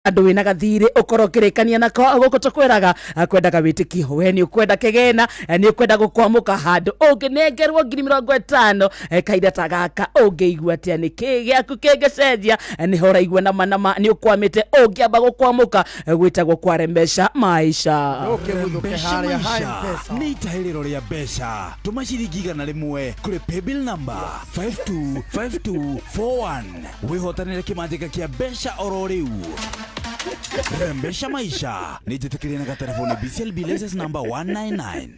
andu wina gathiri ukoro kirikania nako guko tukwiraga kwenda gawitikio we ni ukwenda kigena ni ukwenda gukwamuka handu unginengerwo 50,000 kaida tagaka ungeigua atia ni kigiaku kingecenjia ni horaigua na manama ni ukwamite ungiamba gukwamuka gwitagwo kwarembesha maisha ni itahiriro ria mbeca tuma ciringi 100 kuri paybill number 525241 wihotanire kimanjika kia mbeca oro riu. Rembesha maisha nijitikiria na telefoni BCLB license number 199.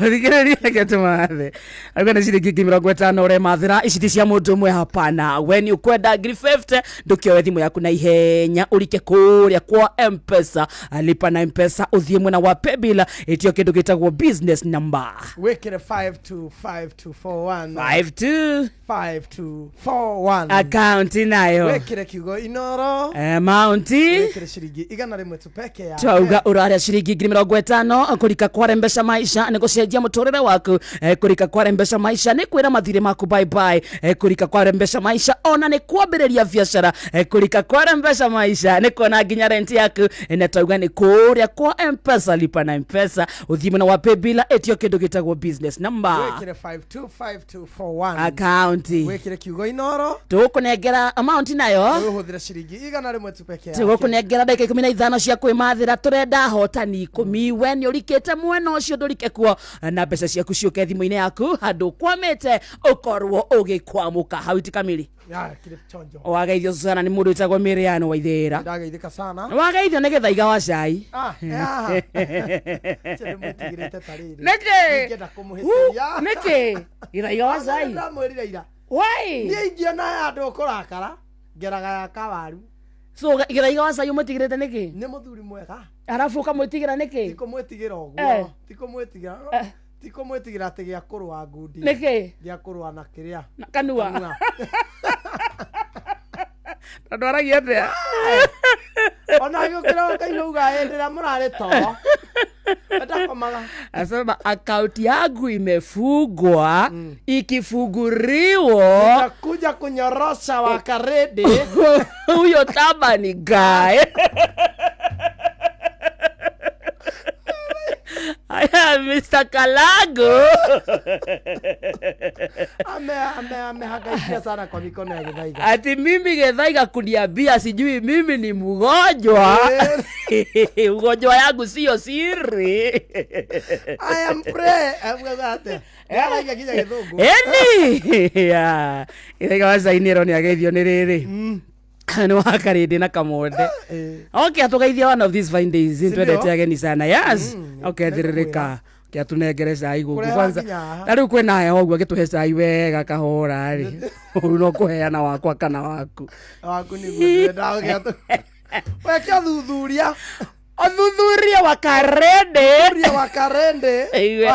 Rigereria getumathe agana ciringi 50 ore mathira iciti cia mundu mwe hapana when you kwenda 50 ndukioe thimu yaku na ihenya urike kuria kwa M-Pesa alipa na M-Pesa uthie mwena wa paybill itio kindu gitagwo business number wekere 525241 5241 account nayo wekere kiugo inoro amount wekere ciringi 100 tu peke yake twauga uraria ciringi 50 kurika kwa rembesha maisha ni gucenjia muturire waku kurika kwa rembesha maisha ni kwira mathire maku bye bye kurika kwa rembesha maisha ona ni kwambiriria biashara kurika kwa rembesha maisha ni kona nginya rent yaku na twauga ni kuria kwa M-Pesa lipa na M-Pesa uthimena wa paybill etio kindu gitagwo business number wekere 525241 account wekere kiugo inoro tukunengera amount nayo uhuthira ciringi 100 tu peke yake tukunengera ndagika 15 cia kwimathira turenda hotani 10 we ni urikite mwena ucio ndurike kuo na mbeca ciaku ciuke thimu-ini yaku handu kwamite ukorwo ugikwamuka hauti kamili ya kile chonjo wagaithio sana ni mundu witagwo Miriano Waithira ndageithika sana wagaithio ni githaiga wa cai chere mutigirite tariri neke ngenda kumuhitiria neke githaiga wa cai ndamwirira ira wai ni ingiona andu kurakara ngeraga ya kawaru so githaiga wa cai umutigirite niki ni muthuri mwega arafu ukamwitigira niki tikumwitigira uguo tikumwitigira tikumwitigira ati gia kurwa ngundi niki gia kurwa na kiria na kanua ndwaragia atia ona yukira kaiguga endera murare to atakomaga asema account yangu imefungwa ikifunguriwa kuja kunyorosha wakarede huyo taba ni guy aya Mr. Kalago amehangaikia sana kwa mikono ya Githaiga ati mimi Githaiga kuniambia sijui mimi ni mgonjwa ugonjwa yangu sio siri I am pray amgate Githaiga kija githungu ya Githaiga wacainiro ni ageithio ni riri no akaridi na kamonde okay atugeithia one of these fine days twendete ageni sana yes okay thiririka kia tunengere cai guku kwanza na riu kwina haya ogwo gituhe cai wega kahora ri no kuheana wakwa kana waku ni gwenda giatu we kia thuthuria othuthuria wakarende iwe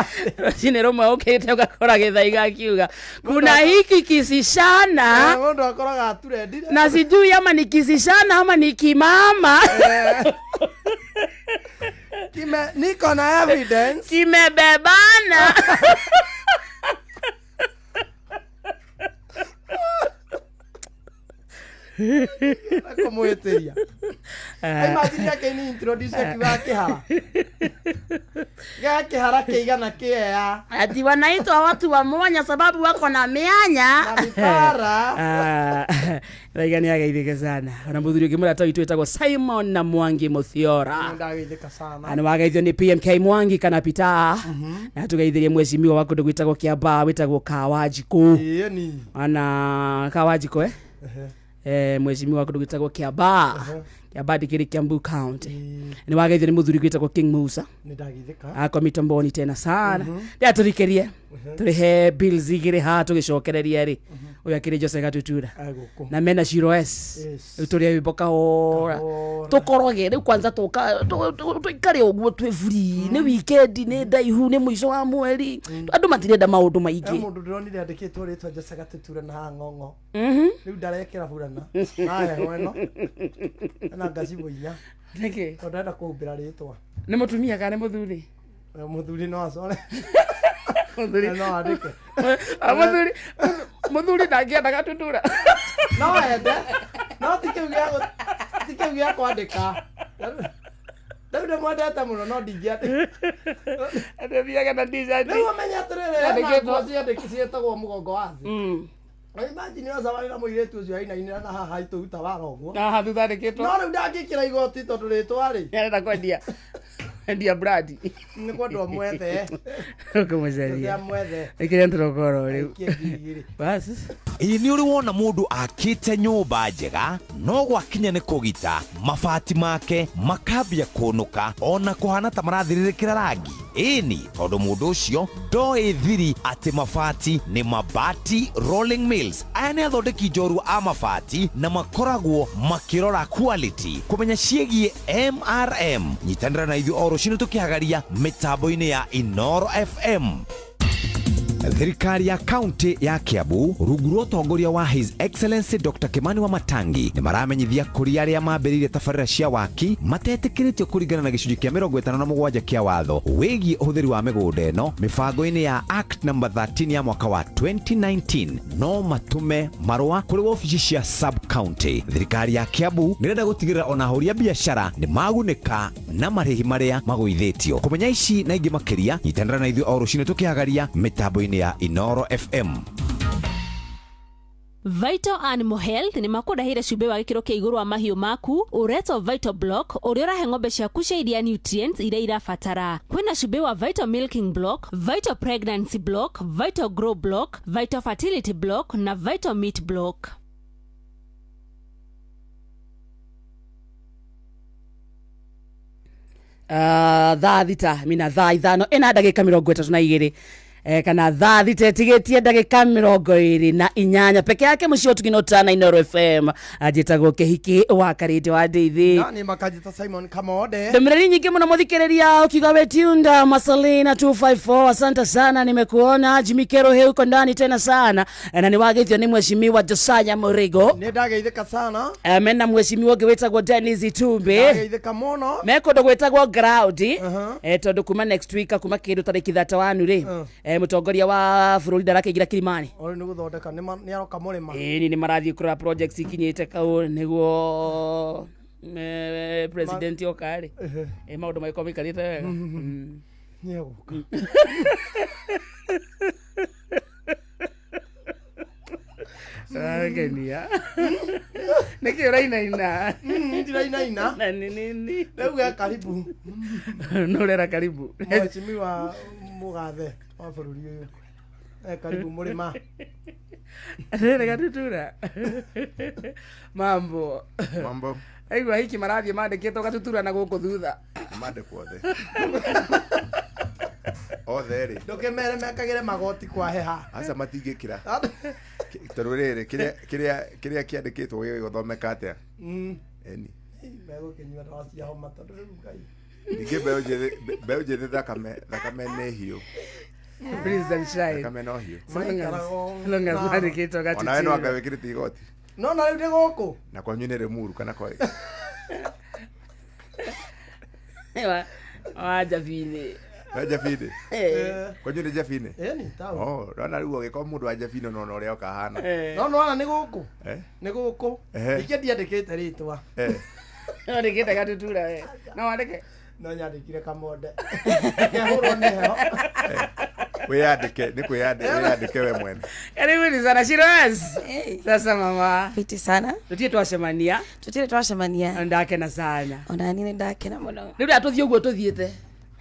cine romwe ukite ugakora Githaiga akiuga kuna hiki kisishana mundu akoraga aturendire na sijui ama ni kisishana ama ni kimama niko na evidence kimebebana kumwitiria imagine yake ni introduce kiwa kihara kiigana kiea ati wanaitwa watu wa mwanya sababu wako na mianya na mipara Githaiga ni ageithike sana ona muthuri ungi murata witu witagwo Simon na Mwangi Muthiora ndageithika sana ana wageithio ni PMK Mwangi kana Pita na tugeithirie mwecimiwa wako ndu gwitagwo Kiamba witagwo Kawajiko ni ana Kawajiko mwecimiwa wako ndu gwitagwo Kiamba Kiamba dikiri Kiambu County ni wageithio ni muthuri gwitagwo King Musa ndageithika ako mitomboni tena sana ndia turikerie turihe bills igire ha tugicokereria ri uyu akiri Jose Gatutura na mena Shiro S turia wiboka ora tukoroge riu kwanza tukare uguo twi free ni weekend ni ndaihu ni mwisho wa mweri andu matirenda maundu maingi mundu ndironire andikitwo ritwa Jose Gatutura na ng'ong'o riu ndarekera burana haya weno na ngacibo inya niki ndenda kuumbira ritwa ni mutumia kana muthuri muthuri no acore muthuri no andike muthuri ndangienda Gatutura no ende no tikiugia rĩu gĩa kwandĩka rĩu ndĩmwendete mũno no ndingĩandĩka Athiaga na t-shirt. rĩu amenya atĩrĩrĩ ciĩtagwo mũgongo wa thĩ imagine ũcabari na mũirĩtu ũcio ainainĩra na haha itũruta wara ũguo Haha thutha andĩkĩtwo. no rĩu ndangĩkĩra igoti tondũ rĩtwa-rĩ Nĩarenda kwendia brand. nĩ kwendwo mwethe Ũkũmũcaria. mwethe Ĩkĩrĩa tũrokoro rĩu. kĩngirigiri Basi. ĩĩ nĩ ũrĩ wona mũndũ akĩte nyũmba njega no gwakinya nĩ kũgita mabati make makambia kũnũka ona kũhana ta marathirĩrĩkĩra rangi ĩni tondũ mũndũ ũcio ndoĩ thiri atĩ mabati nĩ Mabati Rolling Mills. Aya nĩ athondeki njorua a mabati na makoragwo makĩrora quality kũmenya ciĩgiĩ MRM. Nyitanĩra na ithuĩ o rũciinĩ tũkĩhagaria mĩtambo-inĩ ya Inoro FM. Thirikari ya kaunti ya Kiambu rungu rwa ũtongoria wa His Excellency Dr. Kimani Wamatangi nĩ maramenyithia kũrĩ arĩa mambĩrĩirie tabarĩra cia waki matetĩkĩrĩtio kũringana na gĩcunjĩ kĩa 57 kĩa watho wĩgiĩ ũhũthĩri wa mĩgũnda ĩno mĩbango-inĩ ya Act No. 13 ya mwaka wa 2019 no matume marũa kũrĩ ofici cia sub-county. Thirikari ya Kiambu nĩrenda gũtigĩrĩra ona ahũri a biacara nĩ magunĩka na marĩhi marĩa magũithĩtio. Kũmenya ici na ingĩ makĩria nyitanĩra na ithuĩ o rũciinĩ tũkĩhagaria mĩtambo-inĩ ya Inoro FM. Vital Animal Health nĩ makũndahĩre cumbĩ wa gĩkĩro kĩa igũrũ wa mahiũ maku ũretwo Vital Block ũrĩa ũrahe ng'ombe ciaku cia iria nutrients iria irabatara. Kwĩna cumbĩ wa Vital Milking Block, Vital Pregnancy Block, Vital Grow Block, Vital Fertility Block na Vital Meat Block. Thaa thita mina thaa ithano ĩna ndagĩka 32 kana thaa thita ĩtigĩtie ndagĩka 28 peke yake mũciĩ ũtugino tana Inoro FM ajĩtagwo kĩhiki wa karĩte wa ndeithi nani makajita Simon Kamode ndũmĩrĩri nyingĩ mũno mũthikĩrĩria ukiuga wetiunda Masalina 254 asante sana nimekuona Jimmy Kero he uko ndani tena sana na niwagĩthio nĩ mheshimiwa Josiah Murigo nĩ ndageithĩka sana mena mheshimiwa ũngĩ wĩtagwo Dennis Itumbe ndageithĩka mũno mekũndũ gwĩtagwo ground tondũ kuma next week kuma kĩndũ tarĩki 31 rĩ mũtongoria wa bũrũri ndarakĩingira Kilimani ore nĩ gũthondeka nĩ aroka mũrĩma ni marathiĩ kũrora projects ikinyĩte kau nĩguo president okari maũndũ maĩko maikarĩte wega nĩ egũka Genia. Niki urainaina. Ndirainaina. Na nini. Rĩu karibu. No rera karibu. Mheshimiwa Mugathe wa bũrũri ũyũ. Karibu mũrĩma. Rera gatutura. Mambo. Mambo. Aigua hiki marathiĩ mandĩkĩtwo gatutura na gũkũ thutha. Mandĩkwo othe. Othe rĩ. Ndũkĩmere mekagĩre magoti kwa heha. Aca matingĩkĩra. Tondũ rĩrĩ kĩrĩa kĩandĩkĩtwo gĩgũthomeka atĩa? Eni. Megũkĩnyua ndawa cia homa tondũ rĩu Ngai. Ningĩ mbeũ njĩthĩ thakame nĩ hiũ. Please and shine. Thakame no hiũ. Long as mandĩkĩtwo gatutura. Ona we no anga wĩkĩrĩte igoti. No na rĩu ndĩ gũkũ. Na kwanyu nĩ rĩmuru kana kwa Ewa, Jabine. Jabine. Kwanyu nĩ Jabine? Eni, taũ. Oh, rona rĩu ũgĩkorwo mũndũ wa Jabine no ũrĩa ũkahana. No ana nĩ gũkũ. Nĩ gũkũ. Ingĩ ndiandĩkĩte rĩtwa. No ndĩkĩte gatutura we. No wandĩke. No nyandĩkire Kamode. Ngĩhũrwo nĩ heho. Wĩyandĩke, nĩ kwĩyandĩke we mwene. Karibuni sana Shiraz. Sasa mama. Fiti sana. Tutie twacemania. Twacemania. Ndakena sana. Ona nini ndakena mũno. Rĩu atũthiĩ ũguo tũthiĩte.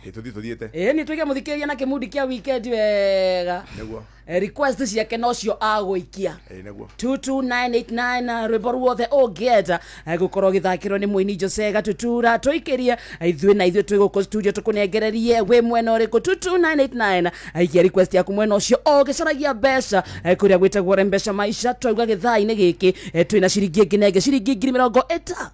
Tuthiĩte. Nĩ twĩge mũthikĩrĩria na kĩmudi kĩa weekend wega. Nĩguo. Request ciake nocio agũikia. Nĩguo. 22989 rwĩmbo ruothe ũngĩenda gũkorwo gĩthakĩrwo nĩ mũini Jose Gatutura tũikĩrie ithuĩ na ithuĩ twĩ gũkũ studio tũkũnengererie wĩ mwena ũrĩkũ 22989 aikia request yaku mwena ũcio ũgĩcaragia mbeca kũrĩa gwĩtagwo Mpesa Maisha twauga gĩthaa-inĩ gĩkĩ twĩna ciringi nginenge ciringi 50,000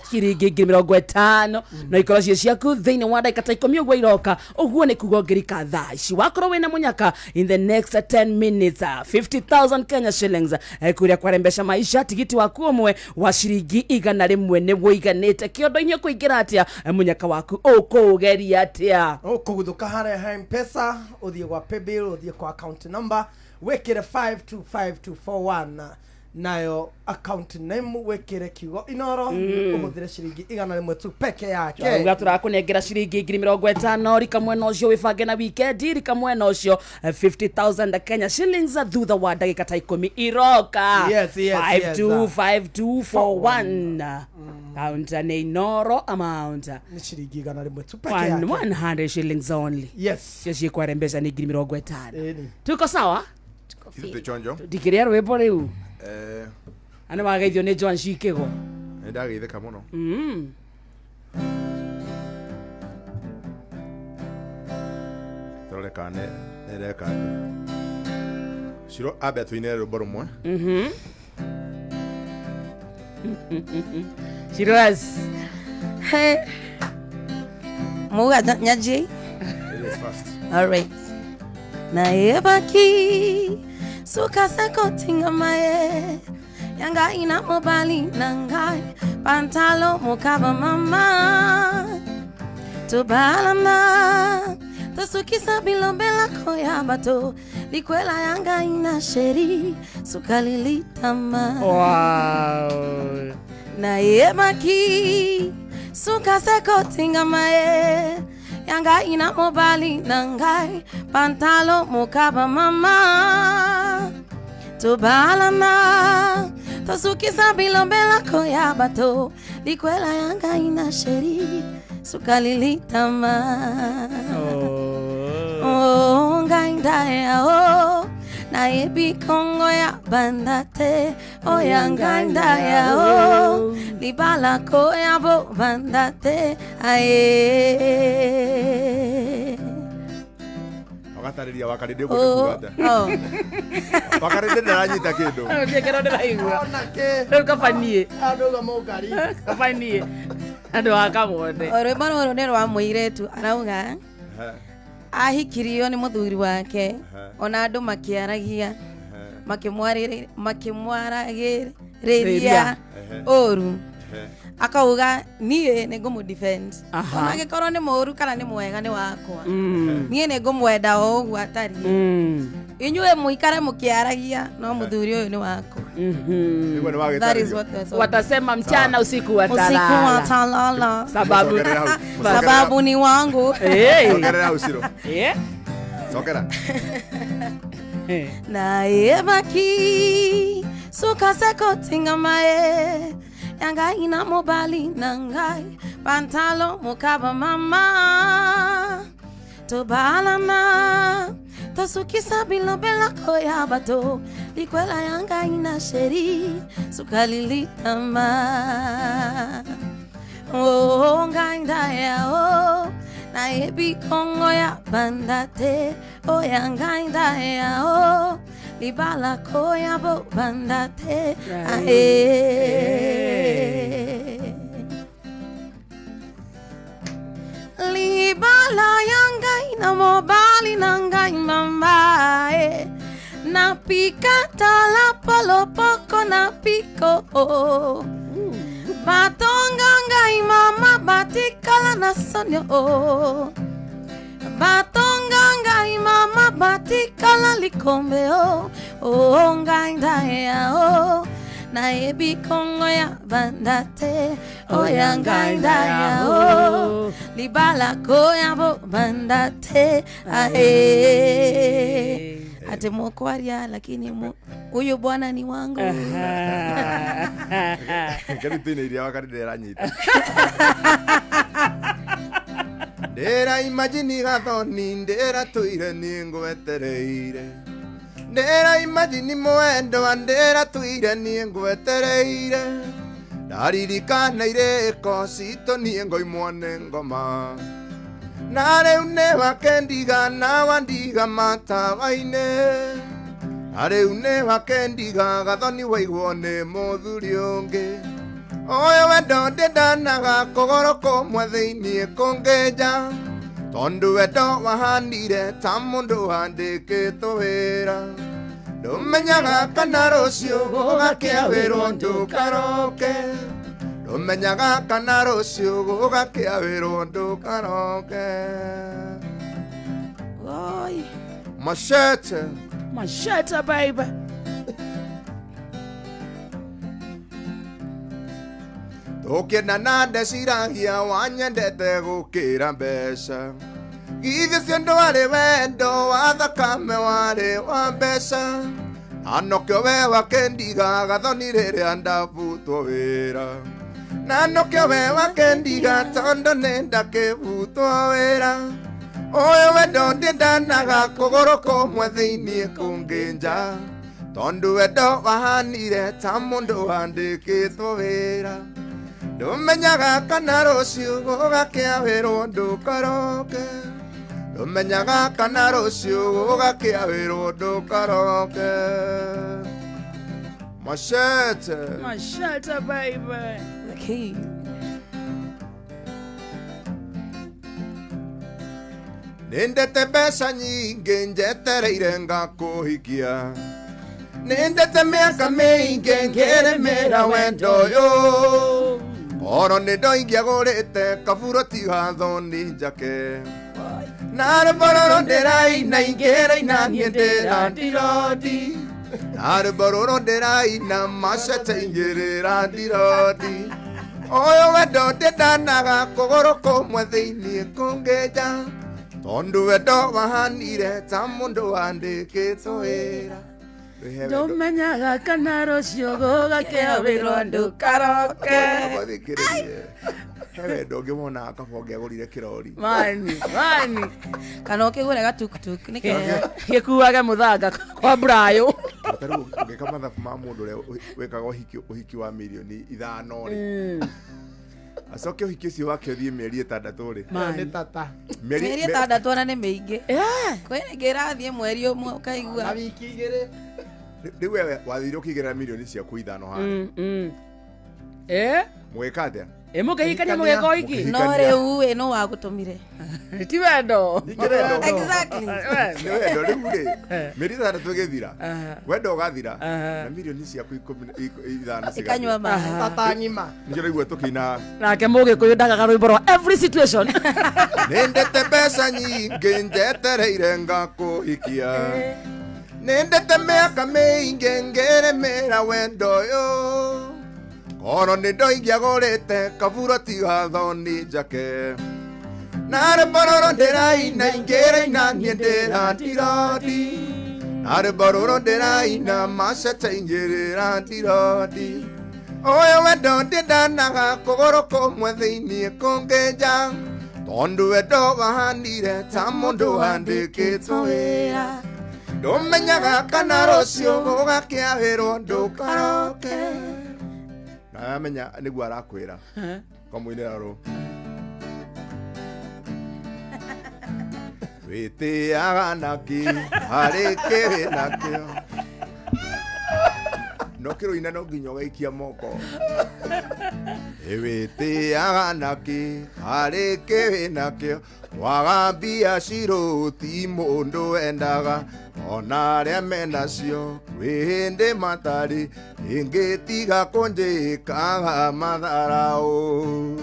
ciringi 50,000 no ikorwo cie ciaku thĩinĩ wa ndagĩka ta 10 ũguo iroka ũguo nĩ kuga ngirika thaa ici wakorwo wĩna mũnyaka in the next 10 minutes 50,000 Kenya shillings kũrĩa kwa Mpesa Maisha tigiti waku ũmwe wa ciringi 100 nĩ woiganĩte kĩondo-inĩ kũingĩra atĩa mũnyaka waku ũkũũgeria atĩa ũkũguthũka harĩa Mpesa ũthiĩ gwa paybill ũthiĩ kwa account number wĩkĩre 525241 nayo account name wekere kiugo Inoro umuthire ciringi 100 tu peke yake Uga turakunengera ciringi 50 rika mwena ucio wibange na weekend rika mwena ucio 50,000 Kenya shillings thutha wa ndagika ta 10 iroka. Yes, 525241 counter ni Inoro amount ni ciringi 100 tu peke yake 100 shillings only. yes Cio kwarembeza ni 50,000. Eni. Tuko sawa? Kitu chonjo. Dikiria rwimbo riu. Ana wageithio ni Joan Shikigo. Ndageitheka muno. Torolekane nereka. Shiro abe tuine rwimbo rumwe. Shiraz. Hey. Muga nyaji. It is fast. All right. Na ebaki suka seko tinga mae yanga ina mobali nangai pantalo mukaba mama to balana to sukisa bilobela koyabato likwela yanga ina sheri sukalilitama Wow. na ebaki suka seko tinga mae yanga ina mobali nangai pantalo mukaba mama to balana to sukisa bilombela koyabato likwela yanga ina sheri sukalilitama oh ngaindaya oh na ebi kongo ya bandate o yanga ndaya o libala ko ya bo bandate aye Wakatariria wakarinde kukuata. Wakarinde naranyita kindu. Ndekera ndiraigua. onake Riu kabanie. anduga mukari Kabanie. Andu akamwone. ore bano ne rwa muiretu arauga ahikirio ni muthuri wake ona andu makiaragia makimwaragiriria oru akauga nie ne ngumu defend ona gikorwo ni moru kana ni mwega ni wakwa nie ne ngumwenda o ugu atari inyue muikare mukiaragia no muthuri uyu ni wakwa that is what Watasema mchana usiku watalala. usiku watalala Sababu ni wangu Sokera usiro. Sokera. na ebaki suka seko tinga mae yanga ina mobali nangai pantalo mukaba mama to balana to sukisa bilobela koyabato likwela yanga ina sheri sukalilitama oh ngaindaya oh na ebi kongo ya bandate o yanga indaya o libala ko ya bo bandate libala yanga ina mobali nanga mama na pikata la polo poco na pico batonga ngai mama batikala na sonyo batonga ngai mama batikala likombe ngai ndaya na ebi kongo ya bandate ya ngai ndaya libala ko ya bo bandate ate mokwaria lakini huyu bwana ni wangu Kari tine iria wakarinde ranyita. Ndera imagine gathoni ndera tuire ni ngwetereire. Ndera imagine mwendo ndera tuire ni ngwetereire. Ndaririkana ireko cito ni ngoimwane ngoma. Na riu ne wakendiga na wandiga matawaine. Areu ne wakendiga gathoni waigwo ni muthuri ungi. Oyo wendo ndendanaga kogoro komwe thiini kungeja. Tondu wendo wahanire ta mundu handikitwo wira. Ndumenyaga kana rucio gugakia wirwo ndukaroke. Ndumenyaga kana rucio gugakia wirwo ndukaroke. Oi Machete Machete baby. Tũkĩenda na ndeciragia wanyendete gũkĩra mbeca Githĩ ũcio ndwarĩ wendo wa thakame warĩ wa mbeca Anokĩo we wakendiga gathoni rĩrĩa ndabutwo wĩra Na nokĩo we wakendiga tondũ nĩ ndakĩbutwo wĩra Ũyũ wendo ndĩndanaga kũgũrũ kũmwe thĩiniĩ kũngĩ nja Tondũ wendo wahanire ta mũndũ wandĩkĩtwo wĩra Ndũmenyaga kana rũciũ gũgakĩawĩrwo ndũkaroke Ndũmenyaga kana rũciũ gũgakĩawĩrwo ndũkaroke Machete Machete, baby. Okay. Nĩndete mbeca nyingĩ njetereire ngakũhikia Nĩndete mĩaka mĩingĩ ngĩrĩmĩra wendo ũyũ Oro nĩndoingĩagũrĩte kaburoti gathoni njake Na rũmbororo ndĩraina ingĩraina niĩ ndĩra ndirodi Na rũmbororo ndĩraina Machete ingĩrĩra ndirodi Ũyũ wendo ndĩndanaga kũgũrũ kũmwe thĩiniĩ kũngĩ nja Tondũ wendo wahanire ta mũndũ wandĩkĩtwo wĩra Ndũmenyaga kana rũciũ gũgakĩawĩrwo ndũkaroke. He wendo ũngĩmona akaba ũngĩagũrire kĩrori Mani Kana ũkĩgũre gatukutuk gĩkuage mũthanga kwa Brayo. Tarĩu ũngĩka mathabu ma mũndũ ũrĩa wĩkaga ũhiki wa mirioni 5 Acoke ũhiki ũcio wake ũthiĩ mĩeri 6 rĩ Nĩ tata Mĩeri 6 ona nĩ mĩingĩ Kwĩna ĩngĩrathiĩ mweri ũmwe ũkaigua Na wiki 2 Rĩu we wathire ũkĩigĩrĩra mirioni ciaku 5 haha Mwĩka atĩa Mũkĩhikania mũgeka ũhiki. No rĩu nũ wagũtũmire Ti wendo. Exactly Nĩ wendo rĩu rĩ mĩeri 6 ĩgĩthira wendo ũgathira na mirioni ciaku 5 Ikanyua maĩ Tata ng'ima Nĩkĩo rĩu tũkĩina Nake Mũgĩkũyũ ndagaga rwĩmbo rwa every situation. Nĩndete mbeca nyingĩ njetereire ngakũhikia Nĩndete mĩaka mĩingĩ ngĩrĩmĩra wendo ũyũ Oro nĩndoingĩagũrĩte kaburoti gathoni njake Na rũmbororo ndĩraina ingĩraina niĩ ndĩra ndirodi Na rũmbororo ndĩraina Machete ingĩrĩra ndirodi Ũyũ wendo ndĩndanaga kũgũrũ kũmwe thĩiniĩ kũngĩ nja Tondũ wendo wahanire ta mũndũ wandĩkĩtwo wĩra Ndũmenyaga kana rũciũ gũgakĩawĩrwo ndũkaroke Na amenya nĩguo arakwĩra Kamũinĩra rũ Wĩtĩaga naki harĩ kĩrĩ nakĩo No kĩrũina no nginya ũgaikia moko Wĩtĩaga naki harĩ kĩrĩ nakĩo Waga mbia cirũ ti mũndũ wendaga Ona arĩa menacio wĩhĩndĩ matarĩ Ingĩtiga kũnjĩkaga matharaũ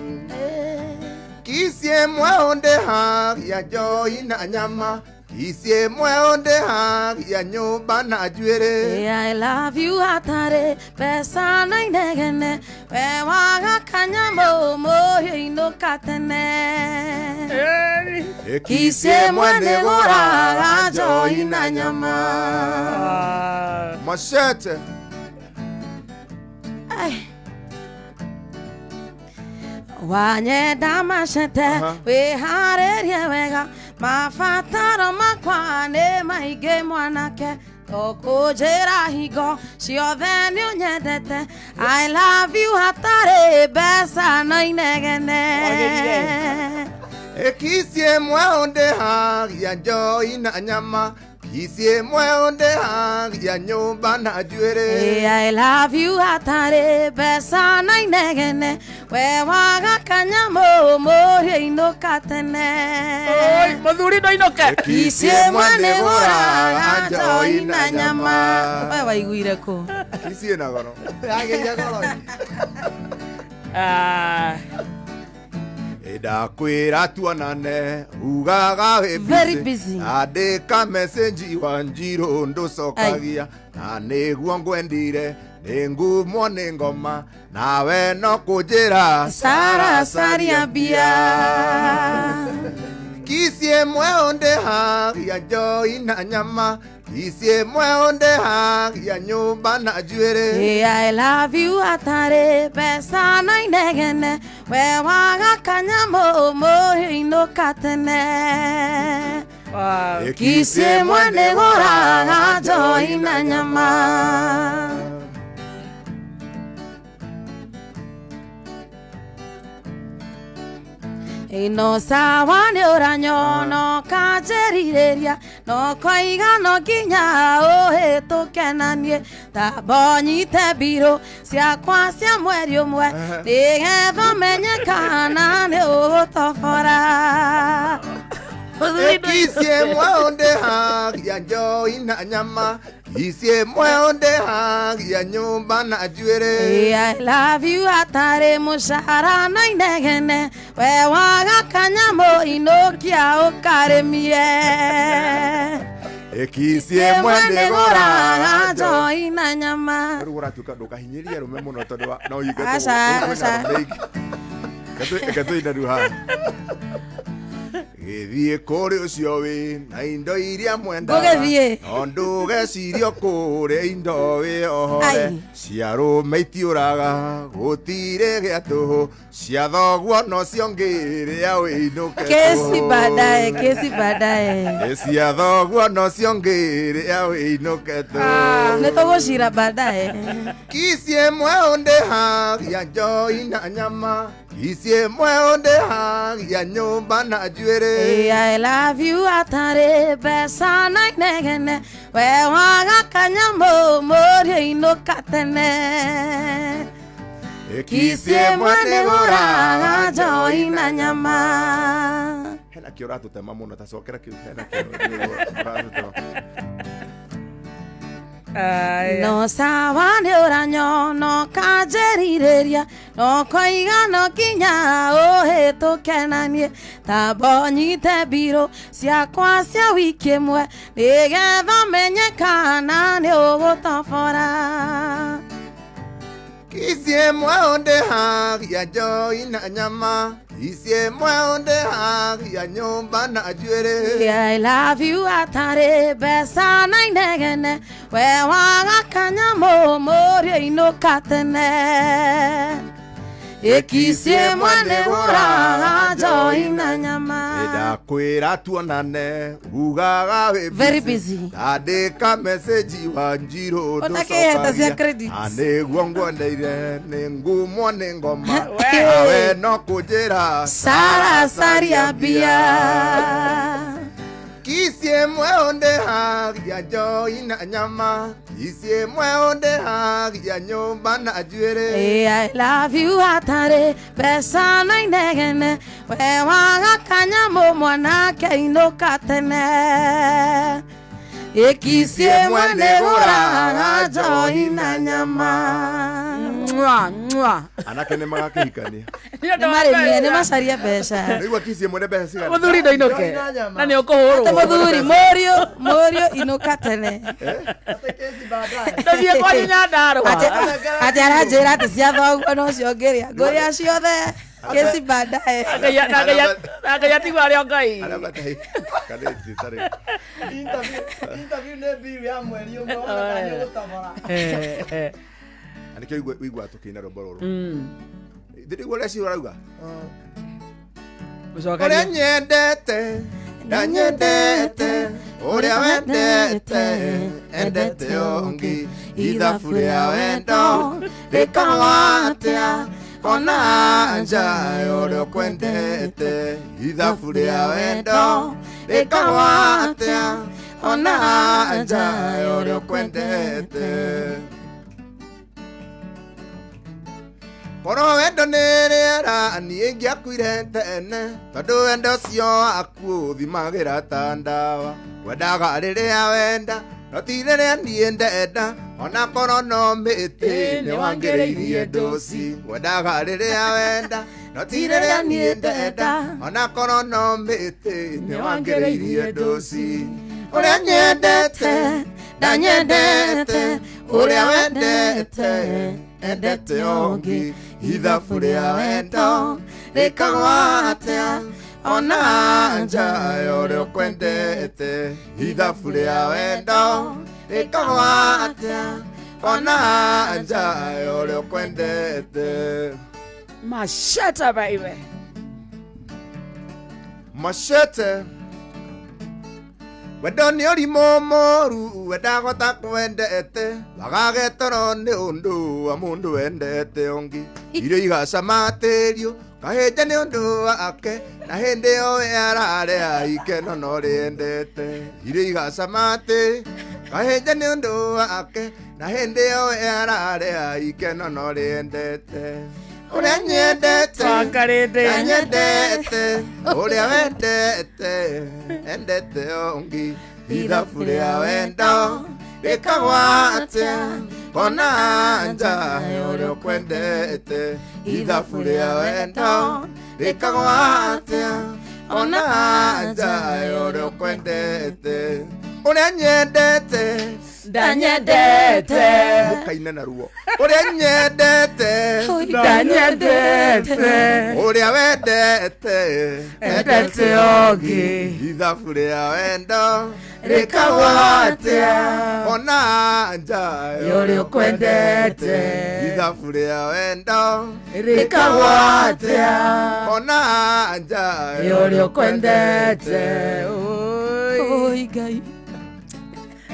Kisie mwe ũndĩhagia njoi na nyama Kisie mwe ũndĩhagia nyũmba na njuĩrĩ I love you hatarĩ mbeca na inegene We waga kanyamũ mũhiũinũka tene Kisie mwe ndĩgũraga njoi na nyama Machete Wanyenda Machete wĩharĩrie wega mabataro makwa nĩ maingĩ mwanake Tũkũnjĩra hingo ciothe nĩ ũnyendete I love you hatarĩ mbeca na inegene Kisie mwe ũndĩhagia njoi na nyama Kisie mwe ũndĩhagia nyũmba na njuĩrĩ I love you hatarĩ mbeca na inegene We waga kanyamũ mũhiũinũka tene Mũthuri ndoinũke. Kisie mwe nĩgũraga njoi na nyama We waiguire kũ Kisie na goro Yageria goro Ndakwĩra tuonane ugaga Very busy. Andĩka message Wanjirũ ndũcokagia Na nĩguo ngwendire nĩ ngumo nĩ ngoma nawe no kũnjĩra Sarasaria mbia. kisie mwe ũndĩhagia njoi na nyama kisie mwe ũndĩhagia nyũmba na njuĩrĩ. Hey, I love you atare pesa na inegene we waga kanyamo mohinũka tene. Kisie mwene gũraga njoi na nyama. Ino sawa nĩ ũranyono kanjĩrirĩria no koiga no nginya ũhĩtũkenanie tamba nyite mbirũ ciakwa cia mweri ũmwe nĩgetha menye kana nĩ ũgũtobora. kisie mwe ũndĩhagia njoi na nyama kisie mwe ũndĩhagia nyũmba na njuĩrĩ. Hey, I love you atare mũcara na inegene we waga kanyamo inũkia ũkarĩmie. kisie mwe nĩ gũraga njoi na nyama. rĩu ũratuĩka ndũkahinyĩria rũme mũno tondũ wa no ũhinge Aca. gatũinda rĩu haha gĩthiĩ kũrĩ ũcio wĩ na indo iria mwendaga Ngũgĩthiĩ. no ndũgecirio kũrĩ indo wĩ ohore Ai. cia rũme itiũraga gũtirĩ gĩa tũhũ cia thoguo no ciongĩrĩa wĩinũke Kesi baadaye, kesi baadaye. cia thoguo no ciongĩrĩa wĩinũke tũhũ. Nĩtũgũcira baadaye. kisie mwe ũndĩhagia njoi na nyama kisie mwe ũndĩhagia nyũmba na njuĩrĩ. Hey, I love you atare pesa na inegene we waga kanyamo mohinũka tene. Kisie mwene gũraga njoi na nyama. hena kĩo ũratũtema mũno ta cokera kĩu hena kĩo ũratũtema. No sawa nĩ ũranyono kanjĩrirĩria no koiga no nginya ũhĩtũkenanie tamba nyite mbirũ ciakwa cia wiki ĩmwe nĩgetha menye kana nĩ ũgũtobora. kisie mwe ũndĩhagia njoi na nyama kisie mwe ũndĩhagia nyũmba na njuĩrĩ. I love you atare pesa na inegene we waga kanyamo mohinũka tene. Kisie mwene gũraga njoi na nyama. ndakwĩra tuonane ugaga wĩ Very busy. andĩka meseji wa njirũ Ũtakĩhete cia credits. nĩguo ngwendeire nĩ ngumo nĩ ngoma nawe no kũnjĩra Sarasaria mbia. kisie mwe ũndĩhagia njoi na nyama kisie mwe ũndĩhagia nyũmba na njuĩrĩ. Hey, I love you atare pesa na inegene we waga kanyamo mwanake inũka tene. Kisie mwene gũraga njoi na nyama. anake nĩ magakĩhikania Nĩmarĩmie nĩmacaria mbeca. rĩu kisie mwene mbeca cigana mũthuri ndoinũke na nĩ ũkũhũrwo. Ate mũthuri mũriũ inũka tene. ndathiĩ kwanyu Nyandarũa. Ati aranjĩra atĩ cia thoguo no ciongĩrĩa ngũrĩa ciothe kesi baadaye. na Ngai atigwo arĩ o Ngai. arĩa matahĩkanĩtie tarĩ interview nĩ bill ya mweri ũmwe ona kanĩ ũgũtobora. anĩkĩo wĩigua tũkĩina rwĩmbo rũrũ ndĩrĩigua ũrĩa ciũ arauga ũrĩa nyendete na nyendete ũrĩa wendete endete ũngĩ ithabu rĩa wendo rĩkagwo atĩa ona nja ũrĩa ũkwendete ithabu rĩa wendo rĩkagwo atĩa ona nja ũrĩa ũkwendete. Korwo wendo nĩ rĩera niĩ ingĩakuire tene tondũ wendo ũcio waku ũthimagĩra ta ndawa wendaga rĩrĩa wenda no ti rĩrĩa niĩ ndenda ona korwo no mĩtĩ nĩ wangĩrĩirie ndũci wendaga rĩrĩa wenda no ti rĩrĩa niĩ ndenda ona korwo no mĩtĩ nĩ wangĩrĩirie ndũci ũrĩa nyendete na nyendete uria wendete endete ongi ithabu ria wendo rikagwa atia ona nja uria ukwendete ithabu ria wendo rikagwa atia ona nja uria ukwendete. Machete, baby. Machete. Wendo ni orimo moru wenda gota kwendete bagagetoro ni undu wa mundu wendete ongi irio igacama tirio kaheje ni undu wake na hindi o yarare ikeno no riendete irio igacama ti kaheje ni undu wake na hindi o yarare ikeno no riendete. Uria nyendete nyendete uria wendete endete ongi ithabu ria wendo rikagwa atia kona nja uria ukwendete ithabu ria wendo rikagwa atia kona nja uria ukwendete. Uria nyendete ndanyendete mukaine na ruo uria nyendete ndanyendete uria wendete endete ongi ithabu ria wendo rikagwa atia ona nja uria ukwendete ithabu ria wendo rikagwa atia ona nja uria ukwendete. Oi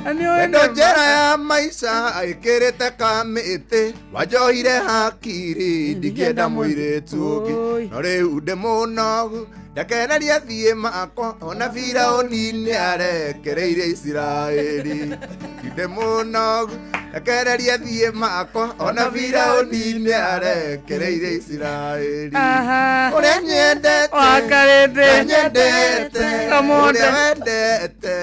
Ngai wendo njera ya maica aikirite kamiti wanjohire hakiri ndikienda muiritu ungi no riu ndi munogu ndakeneria thie makwa ona Firaũni nĩ arekereirie Isiraeli ndi munogu ndakeneria thie makwa ona Firaũni nĩ arekereirie Isiraeli. Uria nyendete nyendete uria wendete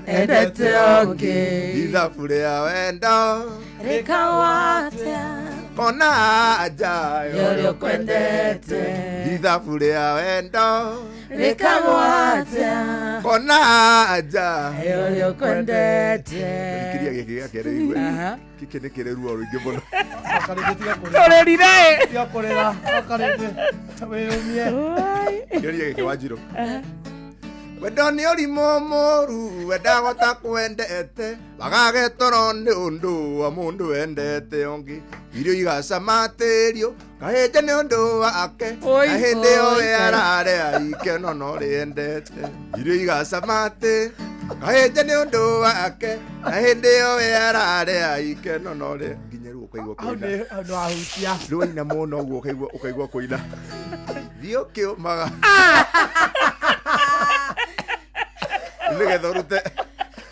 endete ongi ithabu ria wendo rikagwa atia kona nja uria ukwendete ithabu ria wendo rikagwa atia kona nja uria ukwendete. kiria giki gakere igwe giki nĩ kĩrĩ ruo rũingĩ mũno Torerire Tia kurira akarinde wĩyũmie. kĩria gĩkĩ Wanjirũ wendo nĩ ũrimũ mũru wenda gota kwendete bagage toro nĩ ũndũ wa mũndũ wendete ongi irio igacama tĩrio kaheje nĩ ũndũ wake na hĩndĩ o yarare ikeno no rĩendete irio igacama tĩ kaheje nĩ ũndũ wake na hĩndĩ o yarare ikeno no rĩ nginya rĩu ũkaigua kũina Nĩ ahutia. rĩu waina mũno ũguo ũkaigua kũina thiĩ ũkĩũmaga nĩgetha ũrute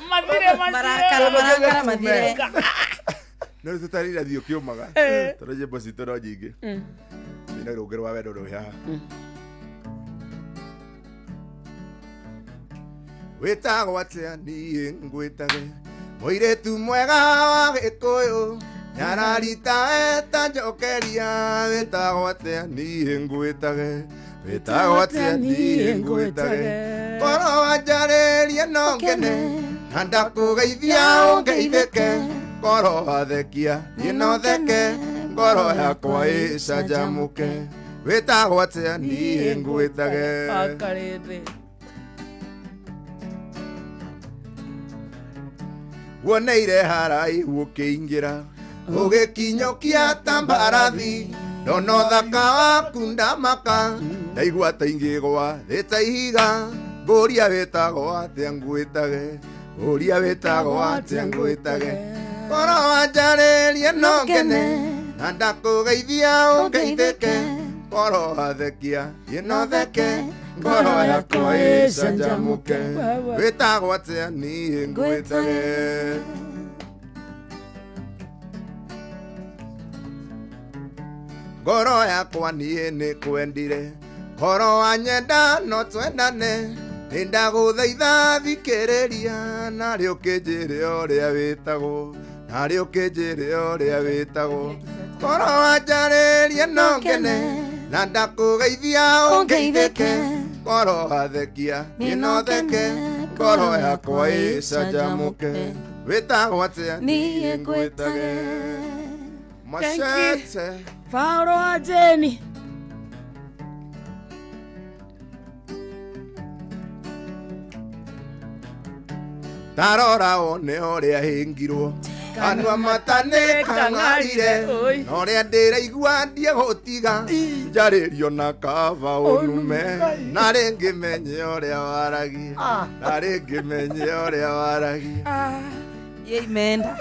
marakara mathire no rĩu tũtarĩra thiĩ ũkĩũmaga tondũ nyĩmbo citũ no nyingĩ ina rũngĩ rwa wendo rwĩ haha wĩtagwo atĩa niĩ ngwĩtage mũirĩtu mwega wa Gĩkũyũ nyararita eta njokeria wĩtagwo atĩa niĩ ngwĩtage wĩtagwo atĩa niĩ ngwĩtage ngoro wanjarĩrie no ngene na ndakũgeithia ũngeithĩke ngoro wathekia niĩ no theke ngoro yakwa ĩcanjamũke wĩtagwo atĩa niĩ ngwĩtage woneire haraihu ũkĩingĩra ũgĩkinyũkia ta mbarathi ndona ũthaka waku ndamaka ndaigua ta ingĩgwa thĩ ta ihiga ngũria wĩtagwo atĩa ngwĩtage ngũria wĩtagwo atĩa ngwĩtage ngoro wanjarĩrie no ngene na ndakũgeithia ũngeithĩke ngoro wathekia niĩ no theke ngoro yakwa ĩcanjamũke wĩtagwo atĩa niĩ ngwĩtage. ngoro yakwa niĩ nĩ kwendire ngoro wanyenda no twendane nĩ ndagũthaitha thikĩrĩria narĩ ũkĩnjĩre ũrĩa wĩtagwo narĩ ũkĩnjĩre ũrĩa wĩtagwo ngoro wanjarĩrie no ngene na ndakũgeithia ũngeithĩke ngoro wathekia niĩ no theke ngoro yakwa ĩcanjamũke wetagwo atia niĩ ngwĩtage. Machete Paulo wa Jeni. tarora one ũrĩa hĩngirwo kanua matane kang'arire na ũrĩa ndĩraigua ndiegũtiga njarĩrio na kaba ũnume na rĩngĩ menye ũrĩa waragia na rĩngĩ menye ũrĩa waragia. Imeenda.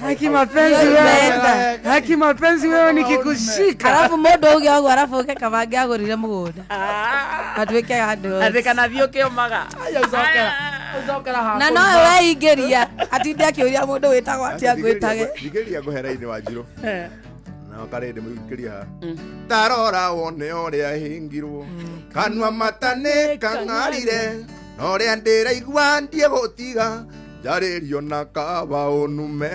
Haki mapenzi wewe. Haki mapenzi wewe nikikushika. Alafu modo uge wangu alafu uke kabange agorire mugunda. Atweke hado. Athekana thioke omaga. Aya uzokera. Uzokera hapo. Na no we igeria. Atinde akiuria mundu witagwo atia ngwitage. Igeria guhera-ini wa Njiro. Na karende muikiria. Tarora wone ũrĩa hĩngirwo. Kanua matane kang'arire. Na ũrĩa ndĩraigua ndiegũtiga. Njarĩrio na kaba ũnume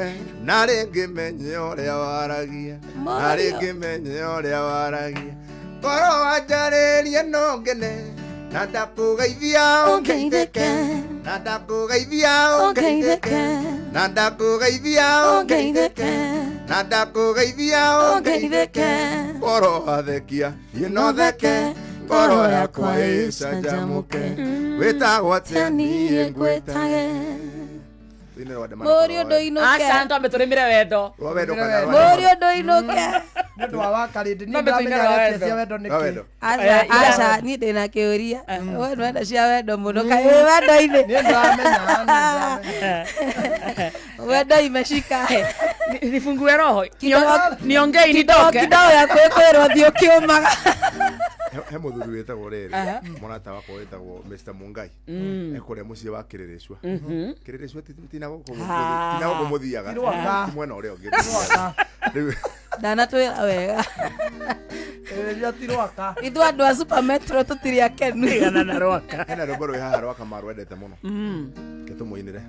na rĩngĩ menye ũrĩa waragia na rĩngĩ menye ũrĩa waragia korwo wanjarĩrie no ngene na ndakũgeithia ũngeithĩke na ndakũgeithia ũngeithĩke na ndakũgeithia ũngeithĩke na ndakũgeithia ũngeithĩke korwo athekia niĩ no theke ngoro yakwa ĩcanjamũke wĩtagwo atĩa niĩ ngwĩtage. Morio do inoke. Asante ameturemire wendo. Morio do inoke. Ndio wakarinde ni ndamenya cia wendo niki. Asa ni ndina kiuria. Wewe wenda cia wendo muno kai wendo ine. Ni ndamenya. Wendo imeshika. Nifungue roho. Niongee nitoke. Kidogo ya kwekwerwo thio kiumaga. He muthuri wetagwo reri murata wakwa wetagwo Mr. Mungai ekore muciĩ wa Kĩrĩrĩcua Kĩrĩrĩcua tina gũkũmũthiaga mwena ũrĩa ũngĩ ndanatwĩra wega Kĩrĩrĩcua ti Rwaka ithuĩ andũ a Super Metro tũtirĩ akenu igana na Rwaka. hena rwĩmbo rwĩ haha Rwaka marwendete mũno ke tũmũinĩre.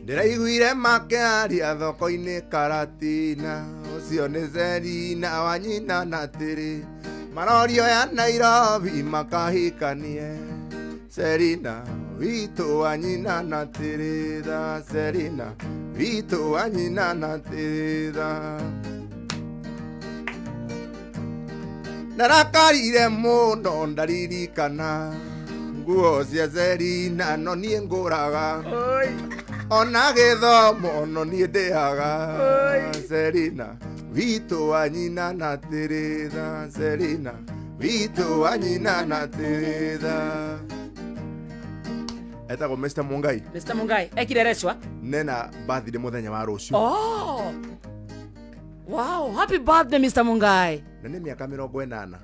Ndĩraiguire makĩaria thoko-inĩ Karatina ũcio nĩ Serina wa nyina na Tĩrĩ marorio ya Nairobi makahikanie Serina witũ wa nyina na Tĩrĩ tha Serina witũ wa nyina na Tĩrĩ tha ndarakarire mũno ndaririkana nguo cia Serina no niĩ ngũraga ona gĩthomo no niĩ ndĩhaga Serina witũ wa nyina na Tĩrĩ tha Serina witũ wa nyina na Tĩrĩ tha. Etagwo Mr. Mungai. Mr. Mungai ekirereshwa nena birthday mũthenya wa rũciũ. Oh wow, happy birthday Mr. Mungai. Na nĩ mĩaka 80.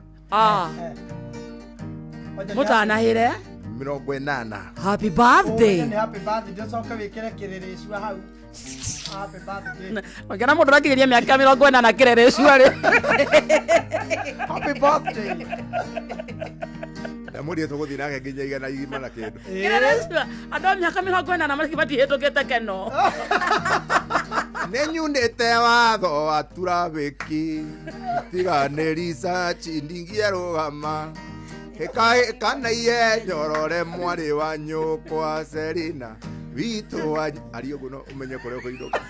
Mũtanahĩre 80. happy birthday. Ni happy birthday ndocoka wikire Kĩrĩrĩcua hau. Happy birthday. Ngena mũndũ rakĩgeria mĩaka 80 na Kĩrĩrĩcua rĩ. Happy birthday. Na mũriĩ tũgũthiĩ nake nginya igana igima na kĩndũ. Kĩrĩrĩcua andũ a mĩaka 80 makĩbatiĩ hĩtũkĩte keno. Nĩnyunĩte watho wa turabĩki tigane research ndingie rũgama hĩkahĩka iye nyorore mwarĩ wa nyũkwa Serina witũ wa ari ũguo no ũmenye kũrĩa ũkũinũka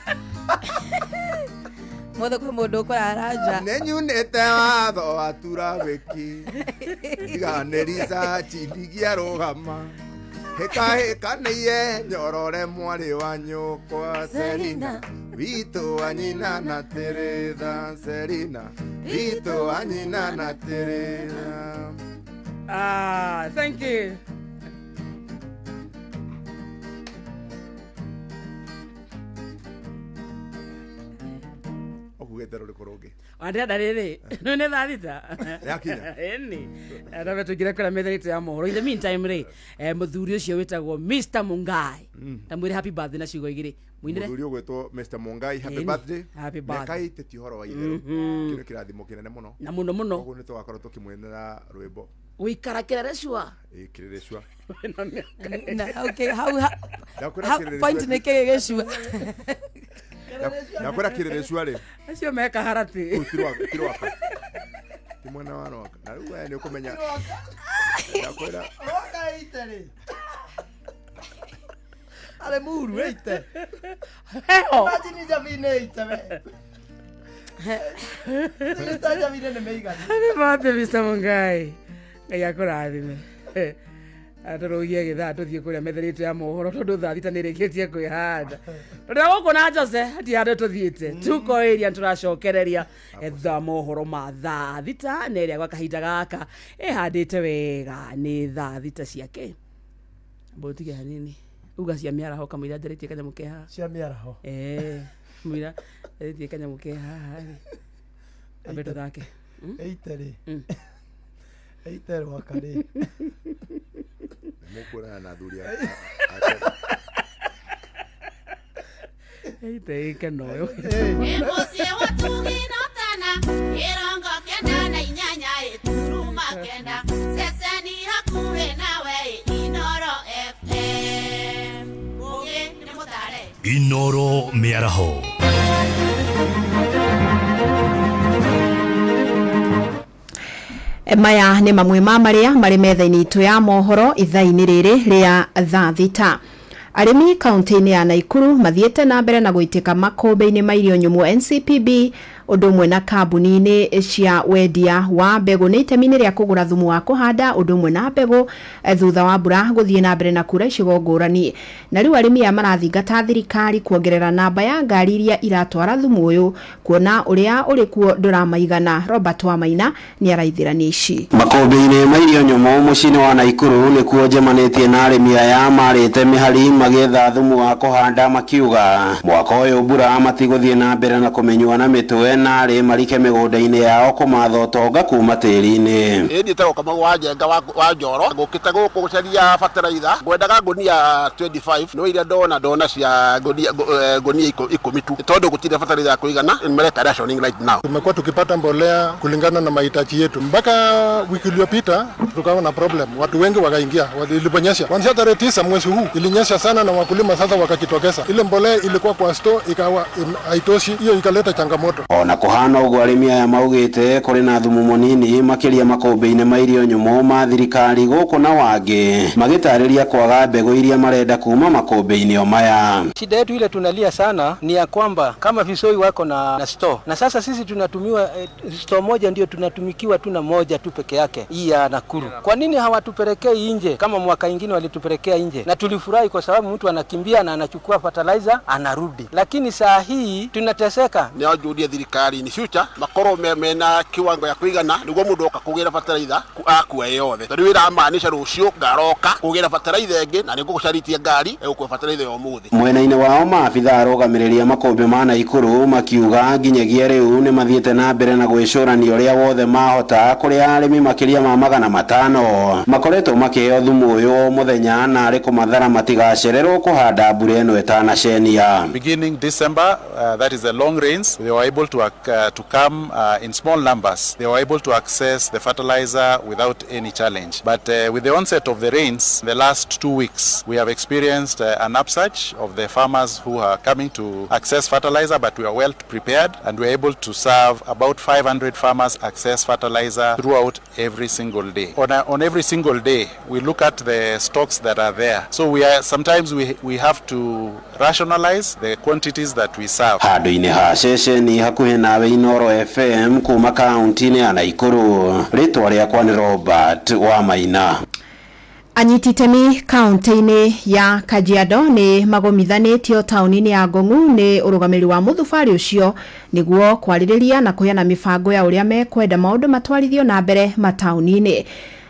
mothe kwĩ mũndũ ũkũrara nja. Nĩnyunĩte watho wa turabĩki tigane research ndingie rũgama hĩkahĩka iye nyorore mwarĩ wa nyũkwa Serina witũ wa nyina na Tĩrĩ tha Serina witũ wa nyina na Tĩrĩ tha. Thank you. Okugete rũrĩkũ rũngĩ Andenda rĩrĩ nĩ thadita yakinya eni arabe tugire kũra methenite ya mohoro. In the meantime rĩ mũthuri ũcio wĩtagwo Mr. Mungai tamwĩre happy birthday na ciugo igĩrĩ muinire mũthuri ũgwĩtwo Mr. Mungai happy birthday. Happy birthday. Mĩaka 80 ũhoro wa itherũ kĩrĩ kĩrathimo kĩnene mũno na mũno mũno ũguo nĩ tũgakorwo tũkĩmwĩnĩra rwĩmbo gũikara Kĩrĩrĩcua Kĩrĩrĩcua. Na okay how point nĩ kĩgĩcua nakwĩra Kĩrĩrĩcua rĩ acio meka harati ti Rwaka ti mwena wa Rwaka na rĩu nĩ ũkũmenya Oka ite ri. Ale muru ite. Heho. Imagine Javine ite we. Sasa Javine ne meiga. Mate Mr. Mungai. Ngai akurathime. Atorogie githaa tuthie kuria metherite ya mohoro tondu thaa thita nirikitie kwihanda tondu guku na Jose hati hande tuthiite tuko area turacokereria etha mohoro ma thaa thita neria gwa kahinda gaka ihandite wega ni thaa thita ciake botige hanini uga cia miaraho kamwira nderetie kanyamu ke haha cia miaraho mwira nderetie kanyamu ke haha abeto thake eiteri eiteri wakari mukura na thuria Eite noyo. Emosie watugi notana irongo kenda na inyanya eturuma kenda seseni hakuhe nawe Inoro FM Muge ni mutare Inoro miaraho maya nĩ mamwe ma marĩa marĩ metha-inĩ itũ ya mohoro ithaa-inĩ rĩrĩ rĩa thaa thita. Arĩmi kaunti-inĩ ya Naikuru mathiĩte na mbere na gũitĩka makũmbĩ-inĩ ma irio nyũmũ NCPB ũndũ ũmwe na kambuni-inĩ cia wendia wa mbegũ nĩ itemi-inĩ rĩa kũgũra thumu wa kũhanda ũndũ ũmwe na mbegũ thutha wa mbura gũthiĩ na mbere na kura icigo ngũrani. Na rĩu arĩmi aya marathingata thirikari kuongerera namba ya ngari iria iratwara thumu ũyũ kuona ũrĩa ũrĩ kuo ndũramaigana. Robert Wamaina nĩ araithĩrania ici. Makũmbĩ-inĩ ma irio nyũmũ mũciĩ-inĩ wa Naikuru nĩkuo njemanĩtie na arĩmi aya marĩte mĩhari magĩetha thumu wa kũhanda makiuga mwaka ũyũ mbura matigũthiĩ na mbere na kũmenyua na mĩtwe na arĩ marike mĩgũnda-inĩ yao kũmatha ũtonga kuma tĩri-inĩ. Ĩndĩ tagwo kama wa njenga wa njoro ngũkĩte gũkũ gũcaria bataraitha ngwendaga ngũnia 25 no iria ndona cia ngũnia 10 tu tondũ gũtirĩ bataraitha ya kũigana imeleta rationing right now. Tumekuwa tukipata mbolea kulingana na mahitaji yetu. Mpaka wiki iliyopita tukawa na problem, watu wengi wakaingia waliponyesha kuanzia tarehe 9 mwezi huu ilinyesha sana na wakulima sasa wakajitokeza. Ile mbolea ilikuwa kwa store ikawa haitoshi, hiyo ikaleta changamoto. Ona kuhana ũguo arĩmi aya maugĩte kũrĩ na thumu mũnini makĩria makũmbĩ-inĩ ma irio nyũmũ ma thirikari gũkũ na wangĩ magĩtarĩria kwaga mbegũ iria marenda kuma makũmbĩ-inĩ o maya. Shida yetu ile tunalia sana ni ya kwamba kama Visoi wako na store na sasa sisi tunatumiwa store moja ndio tunatumikiwa tu na moja tu peke yake hii ya Nakuru. Kwa nini hawatupelekei nje kama mwaka ingine walitupelekea nje? Na tulifurahi kwa sababu mtu anakimbia na anachukua fertilizer anarudi, lakini saa hii tunateseka. Ni ajudia thirikari ni future makoro mena kiwango ya kuigana niguo mundu oka kugira fertilizer akua yothe tondu wira amanisha rucio ngaroka kugira fertilizer ĩngĩ na niguo gucaritia ngari egukua fertilizer yo muthi. Mwena-inĩ wao maabitha arũgamĩrĩria makũmbĩ ma Naikuru makiuga nginyagia rĩu nĩ mathiĩte na mbere na gwĩcũrania ũrĩa wothe mahota kũrĩa arĩmi makĩria ma 500 makoretwo makĩheo thumu ũyũ mũthenya na arĩ kũmathara matigacererwo kũhanda mbura ĩno ĩtanacenia. Beginning December, that is the long rains, they were able to come in small numbers. They were able to access the fertilizer without any challenge. But with the onset of the rains, the last 2 weeks, we have experienced an upsurge of the farmers who are coming to access fertilizer, but we are well prepared and we are able to serve about 500 farmers access fertilizer throughout every single day. On every single day, we look at the stocks that are there. So sometimes we have to rationalize the quantities that we serve. Handũ-inĩ ha ceceni hakuhĩ nawe Inoro FM kuma kaunti-inĩ ya Naikuru, rĩtwa rĩakwa nĩ Robert Wamaina. Anyiti itemi kaunti-inĩ ya Kajiado nĩ magomithanĩtio taũni-inĩ ya Ngong'u nĩ ũrũgamĩrĩri wa mũthubarĩ ũcio nĩguo kwarĩrĩria na kũheana mĩbango ya ũrĩa mekwenda maũndũ matwarithio na mbere mataũni-inĩ.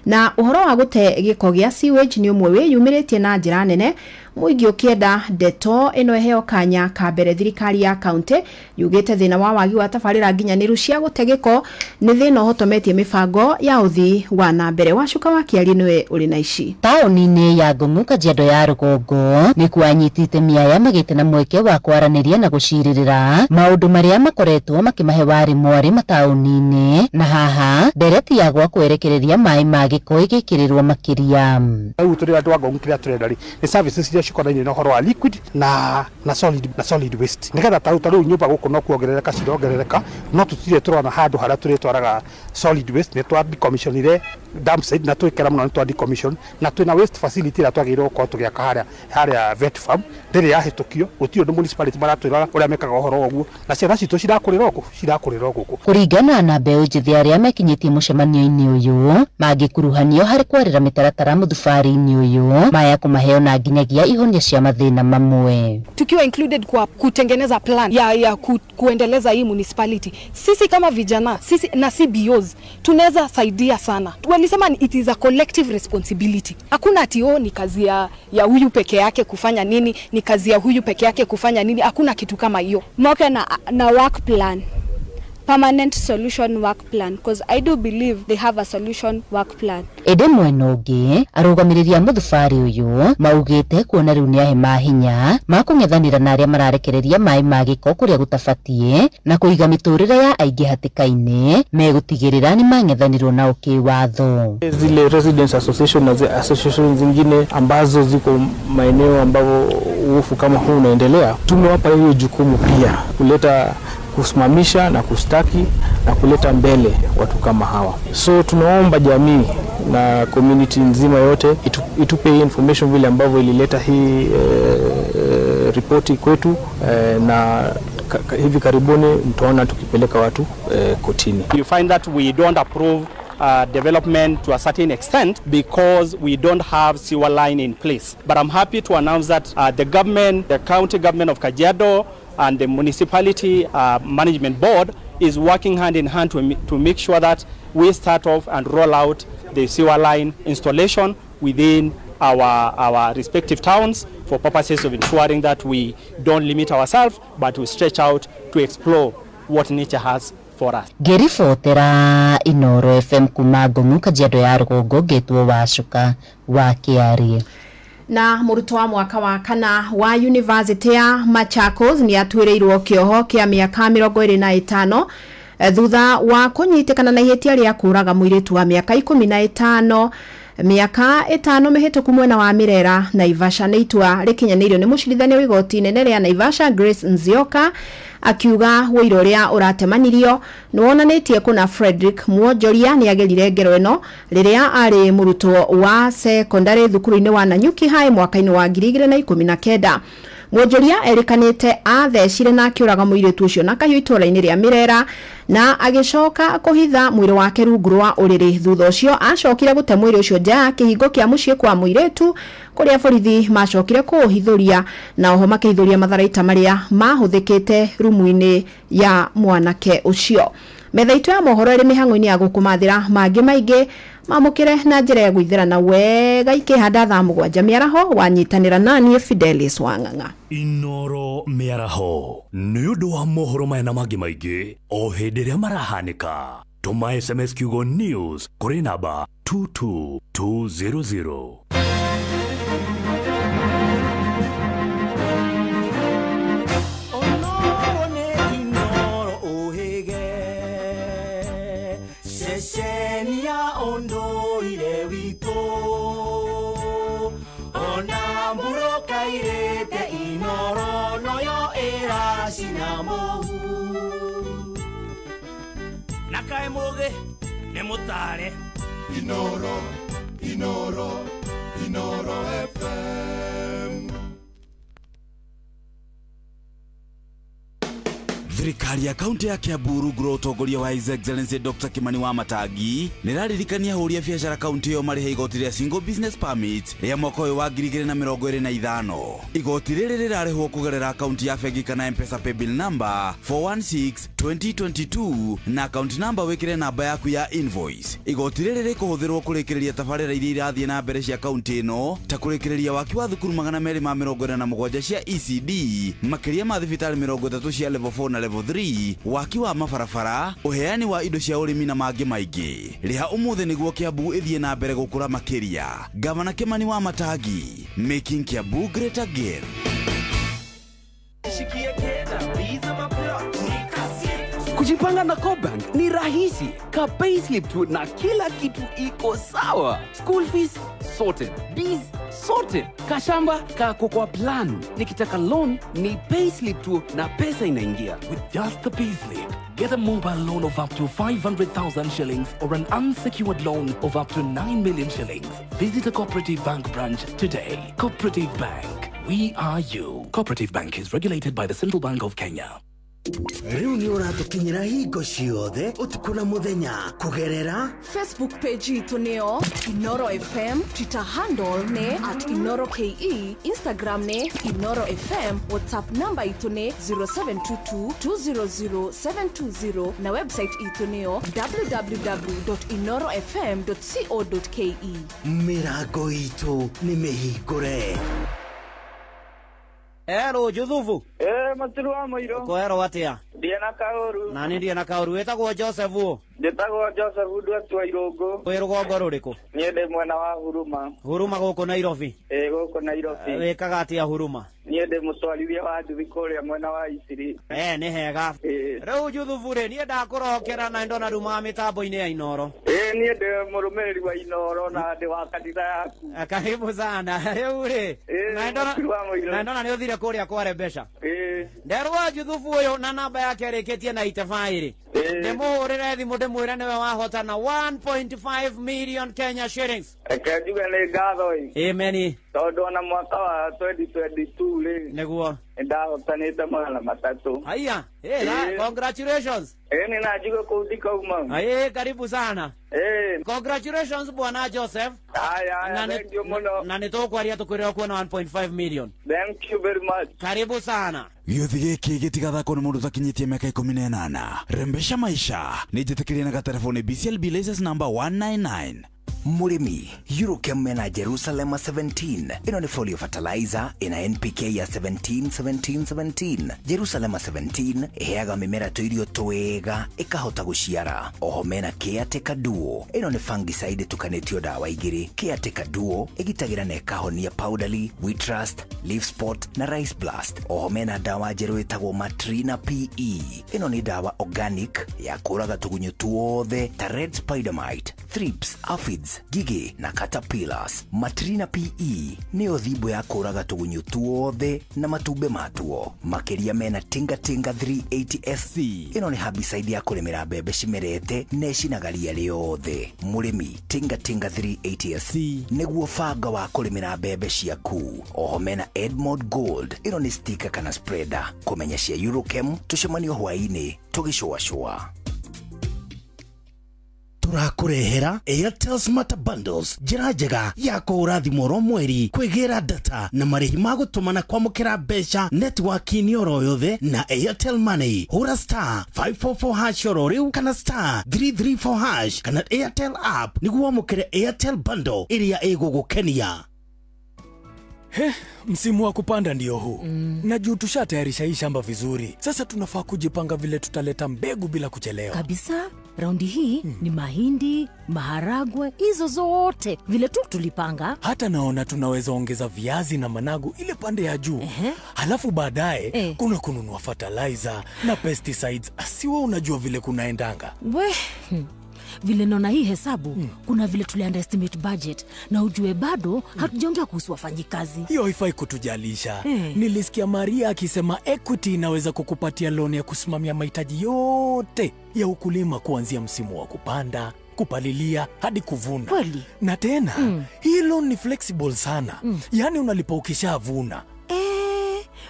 Na ũhoro wa gũte gĩko gĩa sewage nĩ ũmwe wĩyumĩrĩtie na njĩra nene mũingĩ ũkĩenda ndeto ĩno eheo kanya ka mbere. Thirikari ya kaunti yugĩte thĩna wa wagi wa tabarĩra nginyanĩru cia gũte gĩko nĩ thĩna ũhotometie mĩbango ya ũthii wa na mbere. Wacuka wa Kĩari nĩwe ũrĩ na ici. Taũni-inĩ ya Ngong'u Kajiado ya rũgongo nĩ kwanyiti itemi aya magĩte na mweke wa kwaranĩria na gũcirĩrĩra maũndũ marĩa makoretwo makĩmahe wari mwari mataũni-inĩ na haha ndereti ya gwa kwerekereria maĩ ma gĩko ĩgĩkĩrĩrwo makĩria. Rĩu tũrĩ andũ a Ngong'u kĩrĩa tũrenda rĩ nĩ services iria cikonainie na ũhoro wa liquid na solid waste. Nĩgetha tarĩu nyũmba gũkũ no kuongerereka cirongerereka no tũtirĩ tũrona handũ harĩa tũrĩtwaraga solid waste. Nĩ twa decommissionire dump site na twikera muno twa decommission na twina waste facility la twagirwo ko tugiaka haria vet farm ndiri yahitukio gutio ndu municipality maratwira uria mekaga uhoro oguo na ciana citu cirakurira guku kuringana na mbeũ njithi aria mekinyitie mucemanio-ini uyu mangikuruhanio hari kwarira mitaratara muthubari-ini uyu maya kumaheo na nginyagia ihonia cia mathina mamwe tukiwa included kwa kutengeneza plan ya kuendeleza hii municipality. Sisi kama vijana, sisi na CBOs tunaweza saidia sana. Walisema it is a collective responsibility. Hakuna ati ni kazi ya huyu peke yake kufanya nini, ni kazi ya huyu peke yake kufanya nini. Hakuna kitu kama hiyo. Moke na work plan. Permanent solution work plan, because I do believe they have a solution work plan. Ede mwena ungi arũgamĩrĩri a mũthubari uyu maugĩte kuona rĩu nĩahe mahinya makũng'ethanĩra na arĩa mararekereria maĩ ma gĩko kũrĩa gũtabatie na kũiga mĩtũrĩre ya aingĩ hatĩka-inĩ megũtigĩrĩra nĩ mang'ethanĩrwo na ũkĩwatho. Zile residents association na association zingine ambazo ziko maeneo ambapo uofu kama huu unaendelea, tumewapa hiyo jukumu pia kuleta kusimamisha na kustaki na kuleta mbele watu kama hawa. So tunaomba jamii na community nzima yote itupe information vile ambavyo ilileta hii ripoti kwetu na hivi karibuni mtaona tukipeleka watu kotini. You find that we don't approve development to a certain extent because we don't have sewer line in place. But I'm happy to announce that the government, the county government of Kajiado and the municipality management board is working hand in hand to make sure that we start off and roll out the sewer line installation within our respective towns for purposes of ensuring that we don't limit ourselves but we stretch out to explore what nature has for us. Ngĩribotera Inooro FM kuma Ngong'u Kajiado ya Rũgongo ngĩtwo Wacuka wa Kĩarie. Na mũrutwo wa mwaka wa kana wa University ya Machakos ni atuĩrĩirwo kĩoho kĩa mĩaka 25 thutha wa kũnyitĩkana na ihĩtia rĩa kũraga mũirĩtu wa mĩaka 15 miaka 5 mihituku mwena wa Mirera Naivasha nĩ itua rĩkinyanĩirio nĩ mũcirithania wa igoti inene rĩa Naivasha Grace Nzioka akiuga wĩira ũrĩa ũratemanirio nĩwonanĩtie kuna Frederick Muonjoria nĩ agerire ngero ĩno rĩrĩa arĩ mũrutwo wa secondary thukuru-inĩ wa Nanyuki High mwaka-inĩ wa 2019. Muonjoria erikanĩte athecire na akĩũraga mũirĩtu ũcio na kahiũ itũũra-inĩ rĩa Mirera na agĩcoka kũhitha mwĩrĩ wake rungu rwa ũrĩrĩ. Thutha ũcio acokire gũte mwĩrĩ ũcio nja ya kĩhingo kĩa mũciĩ kwa mũirĩtu kũrĩa borithi macokire kũũhithũria na oho makĩhithũria matharaita marĩa mahũthĩkĩte rumu-inĩ ya mwanake ũcio. Metha itu ya mohoro ĩrĩ mĩhang'o-inĩ ya gũkũmathĩra mangĩ maingĩ mamũkĩre na njĩra ya gũithĩrana wega ikĩhanda thaa 7 mĩaraho wanyitanĩra naniĩ Fidelis Wang'ang'a. Inooro mĩaraho nĩ ũndũ wa mohoro maya na mangĩ maingĩ o hĩndĩ ĩrĩa marahanĩka. Tũma SMS kiugo news kũrĩ namba 22200. Nakae moge ne mutare Inooro FM. Thirikari ya kaunti ya Kiambu rungu rwa ũtongoria wa His Excellency Dr. Kimani Wamatangi nĩraririkania ahũri a biacara kaunti ĩyo marĩhe igoti rĩa single business permit rĩa mwaka ũyũ wa 2025. Igoti rĩrĩ rĩrarĩhwo kũgerera akaunti ya bengi kana M-Pesa paybill number 416-2022 na akaunti number wĩkĩre namba yaku ya invoice. Igoti rĩrĩ rĩkũhũthĩrwo kũrĩkĩrĩria tabarĩra iria irathiĩ na mbere cia kaunti ĩno ta kũrĩkĩrĩria waki wa thukuru 247 cia ECD, makĩria ma thibitarĩ 30 cia level 4 na level 3, waki wa mabarabara, uheani wa indo cia ũrĩmi na mangĩ maingĩ. Rĩha ũmũthĩ nĩguo Kiambu ĩthiĩ na mbere gũkũra makĩria. Gavana Kimani Wamatangi, making Kiambu great again. Kujipanga na Cobank ni rahisi. Ka payslip tu na kila kitu iko sawa. School fees sorted. Bills Sorted. Kashamba kako kwa plan. Nikitaka loan ni payslip tu na pesa inaingia. With just the payslip, get a mobile loan of up to 500,000 shillings or an unsecured loan of up to 9 million shillings. Visit a Cooperative Bank branch today. Cooperative Bank. We are you. Cooperative Bank is regulated by the Central Bank of Kenya. Riu ni uratukinyira hingo ciothe utuku na muthenya kugerera Facebook page itu neo Inoro FM, Twitter handle ne @InoroKE, Instagram ne Inoro FM, WhatsApp number itu ne 0722200720 na website itu neo www.inorofm.co.ke. Mirago itu ni mehigure. Ero Juthufu. Matirwa moiro. Ko ero watia. Diana Kaoru. Nani Diana Kaoru etagwo Joseph. Ndetagwo Joseph ndwa Irongo. Ko rugongo ruriko. Niende mwena wa Huruma. Huruma goko Nairobi. Goko Nairobi. Wekaga atia Huruma. Niende mutwarithia wa nduthi kuria mwena wa Isiri. Ni hega. Riu Juthufu ri nie ndakurokera na ndona ruma mitambo-ini ya Inoro. Niende murumiriri wa Inoro na ndi wa kanitha yaku. Karibu sana. Riu ri. Na ndona ni uthire kuria kware mbeca. Nderwa Juthufu uyu na namba yake areketie na itafairi. Ndimuhurire thimu ndimwire niwe wahotana 1.5 million Kenya shillings. Kajuga ni ngatho ii. Amen. Tondu na mwaka wa 2022 ri. Niguo. Ndahotanite magana matatu. Haya. Congratulations. Ni najuga kuthika uma. Karibu sana. Congratulations bwana Joseph. Thank you muno. Na nitokwaria tukwirira kuona 1.5 million. Thank you very much. Karibu sana. Gĩothi gĩkĩ gĩtigathakwo nĩ mũndũ ũtakinyĩtie mĩaka 18. Rembesha maisha nĩ njĩtĩkĩrie na gatelefoni BCLB license number 199. Murimi, Eurochem mena Jerusalem 17. Ino ni folio fertilizer ina NPK ya 17. Jerusalem 17 iheaga mimera tuirio twega ikahota guciara. Oho mena Caretaker Duo. Ino ni fungicide tukanetio dawa igiri. Caretaker Duo igitagira na ikahonia powderly, wheat rust, leaf spot na rice blast. Oho mena dawa jeru itagwo Matrina PE. Ino ni dawa organic ya kuraga tugunyo tuothe ta red spider mite, thrips, aphids, gigi na caterpillars. Matrina PE nio thibo ya kuraga tugunyo tuothe na matumbe matuo. Makeria mena Tinga 380 SC. Ino ni herbicide ya kurimira mbembe cimerete necinagaria riothe. Murimi, Tinga 380 SC niguo banga wa kurimira mbembe ciaku. Oho mena Edmond Gold. Ino ni sticker kana spreader. Kumenya cia Eurochem tucemanio hwaini tugicua. Turakurehera Airtel Smart Bundles, njira njega ya kũhũra thimũ oro mweri, kwĩgĩra data na marĩhi ma gũtũmana kwamũkĩra mbeca network-inĩ oro yothe na Airtel Money. Hũra star 544 hash oro rĩu kana star 334 hash kana Airtel app nĩguo wamũkĩre Airtel Bundle ĩrĩa ĩgũgũkenia. Msimu wa kupanda ndio huu. Na juu tushatayarisha hii shamba vizuri. Sasa tunafaa kujipanga vile tutaleta mbegu bila kuchelewa. Kabisa. Raundi hii ni mahindi, maharagwe, hizo zote vile tu tulipanga. Hata naona tunaweza ongeza viazi na managu ile pande ya juu. Halafu baadaye kuna kununua fertilizer na pesticides. Asiwe unajua vile kunaendanga. Vile naona hii hesabu, kuna vile tuli underestimate budget na ujue bado hatujaongea kuhusu wafanyikazi. Hiyo haifai kutujalisha. Nilisikia Maria akisema Equity inaweza kukupatia loan ya kusimamia mahitaji yote ya ukulima kuanzia msimu wa kupanda, kupalilia hadi kuvuna. Kweli? Na tena, hii loan ni flexible sana. Yaani unalipa ukishavuna.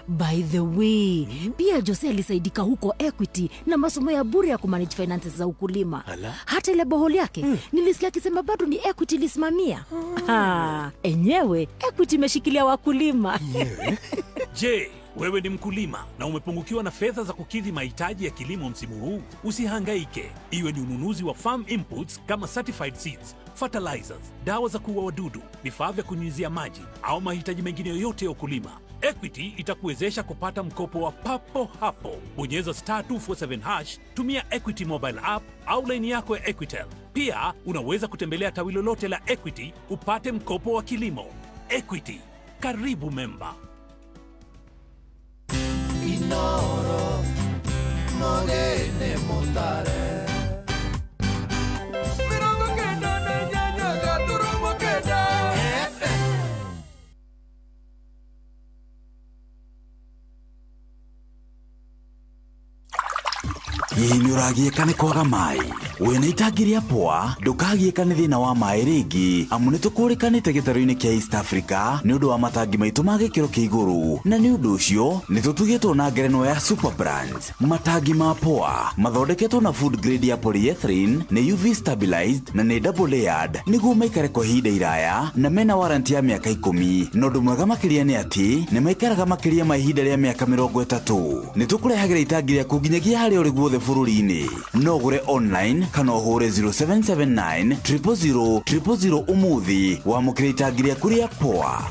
By the way, pia Jose alisaidika huko Equity na masomo ya bure ya kumanage finances za ukulima. Hata ile boholi yake, nilisikia akisema bado ni Equity lisimamia. Enyewe, Equity imeshikilia wakulima. Je, wewe ni mkulima na umepungukiwa na fedha za kukidhi mahitaji ya kilimo msimu huu? Usihangaike. Iwe ni ununuzi wa farm inputs kama certified seeds, fertilizers, dawa za kuua wadudu, vifaa vya kunyunyizia maji au mahitaji mengine yoyote ya ukulima, Equity itakuwezesha kupata mkopo wa papo hapo. Bonyeza star 247 hash, tumia Equity mobile app au line yako ya Equitel. Pia unaweza kutembelea tawi lolote la Equity upate mkopo wa kilimo. Equity, karibu memba. Inoro Mogene Motare Yini uragieka ni kwaga mai. Wena itagiria poa, ndukagieka ni thina wa mai ringi. Amu nitukuurikanite gitaru-ini kia East Africa ni undu wa matangi maitu ma gikiro kia iguru. Na ni undu ucio nitutugitwo na ngerenwa ya Super Brand. Matangi ma poa mathondeketwo na food grade ya polyethylene, ni UV stabilized na ni double layered niguo maikare kwa ihinda iraya na mena warranty ya miaka 10. Na undu mwega makiria ni ati ni maikaraga makiria ma ihinda ria miaka 30. Nitukurehagira itangi riaku nginyagia haria uri guothe bururi-ini. No gure online kana uhure 0779 000 000 umuthi wamukire itangi riaku ria poa.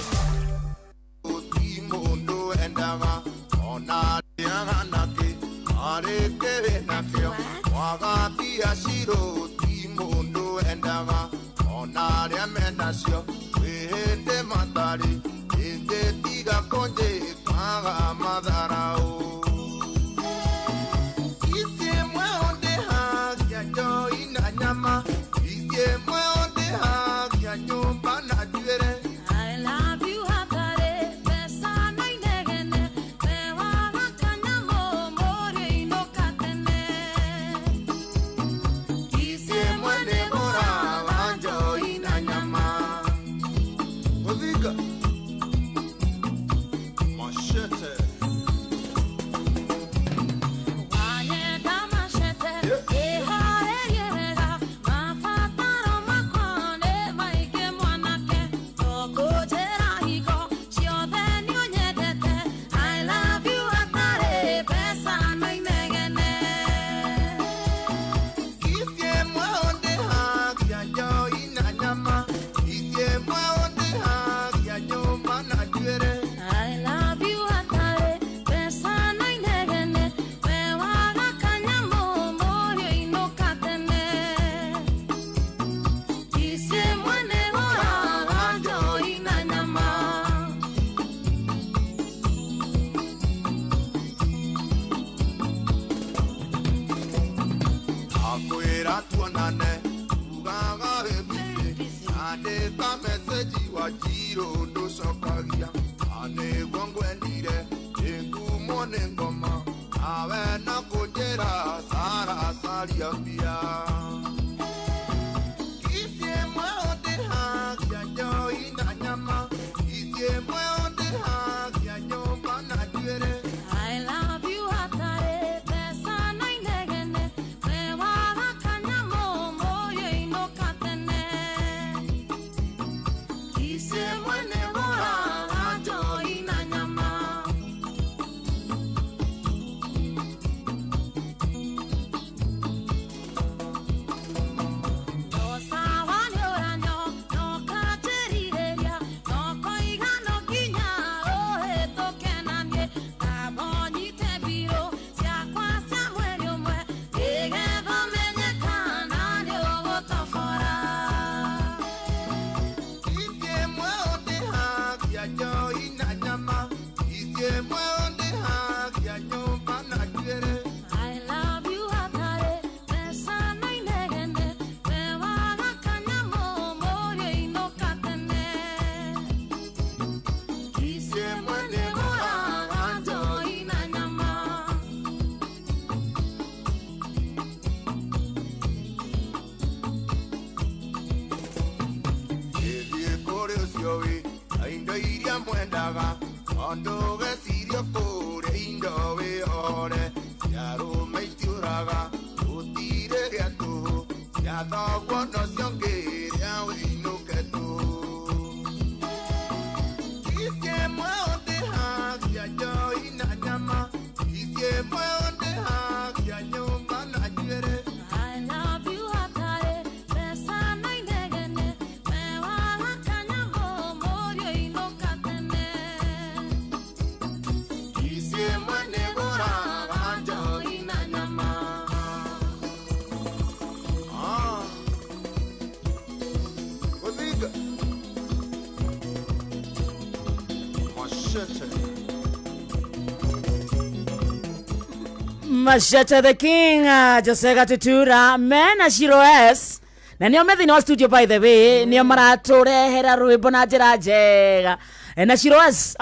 Mashete the King, Josega Tutura, Mena Shiro S. Na nio methi no studio by the way, nio maraturehera rwimbo na njira njega. Na Shiro S.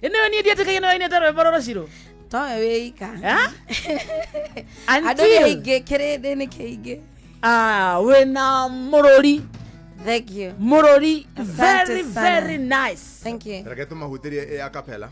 Ino ni ndiate kaino ine tarwe baroro Shiro. Towe weika. Until kerede ni keige. Wena Murori. Thank you. Murori, very very nice. Thank you. Reke tumahutirie a cappella.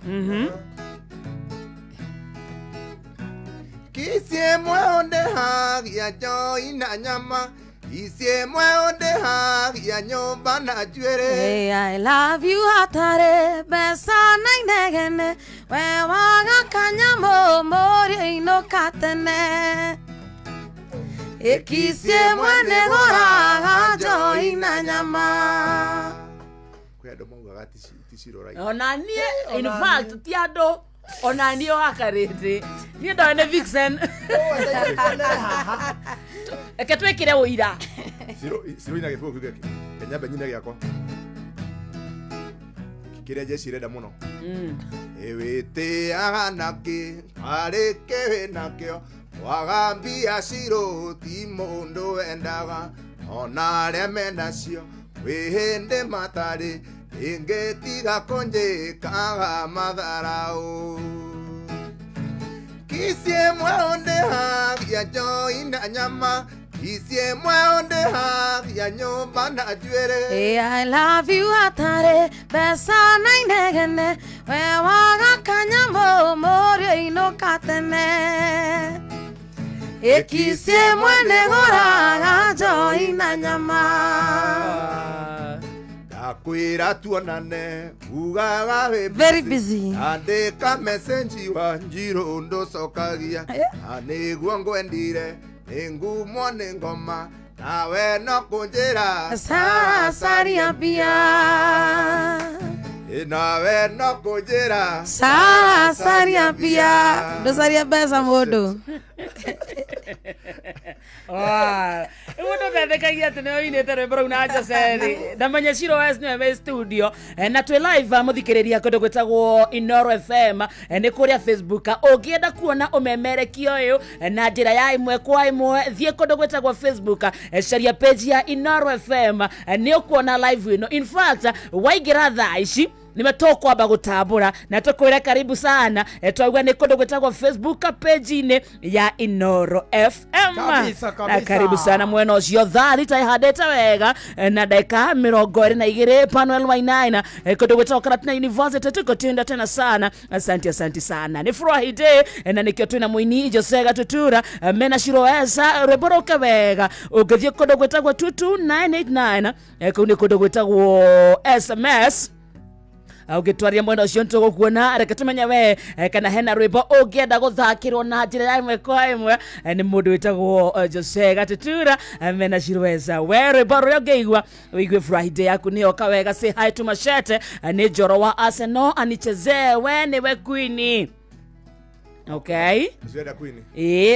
Kisie mwonde hagia joina nyama. Kisie mwonde hagia nyomba na jwere. Hey, I love you atare besa nainegene. Wewaga kanyamo mori ino katene. Kisie mwene goraga joina nyama. Kwendo maugaga tishiro right. Onanie, in fact, tiado onanio akarete. Ni ndo ne vixen. Eketwekire uira. Siro ina gefuo kugeki. Kenya benyine gyako. Kire je sireda muno. Ewete aganake, areke nakyo. Wagambia siro timondo endaga. Onare menasio. Wehende matare. Ingetiga konje kaga madharau. Kisie mwonde hagia joina nyama. Kisie mwonde hagia nyomba na jwere. Hey, I love you atare besa nainegene. Wewaga kanyamo mori ino katene. Kisie mwene goraga joina nyama. Akwira tuonane ugaga very busy. Andika message wa njiro ndo sokagia. Aniguo ngwendire ningumo ningoma nawe no kunjira saria pia. Nawe no kunjira saria pia. Ndo saria besa modo. Uno ndethekagia tene oinete rwimbo rau na Joseri na manya Shiro West ni me studio na twe live muthikiriria kundu gwetagwo Inoro FM ni kuria Facebook ugienda kuona umemerekio uyu na njira ya imwe kwa imwe thie kundu gwetagwo Facebook sharia page ya Inoro FM ni ukuona live ino. In fact waigira thaa ici nimetoka aba gutambura na tukwira karibu sana twagwa ni kundu gwetagwo Facebook page ine ya Inoro FM kabisa. Karibu sana mweno cio thari taihadete wega na dakika 22 Panuel Wainaina kundu gwetagwo Karatina University tukotinda tena sana. Asante sana ni furahi day na nikio twina muini Jose Gatutura mena Shiro esa reboroka wega ugithie kundu gwetagwo 22989 kundi kundu gwetagwo SMS ugitwaria mwena ucio ntugo kuona reke tumenya we kana hena rwimbo ungienda guthakirwo na njira ya imwe kwa imwe ni mundu witagwo Jose Gatutura mena Shirweza we rwimbo ruria ungeigua uigue Friday yaku ni oka wega. Say hi to Machete ni Joro wa Arsenal anichezee we ni we Queen. Okay. Zeda Queen.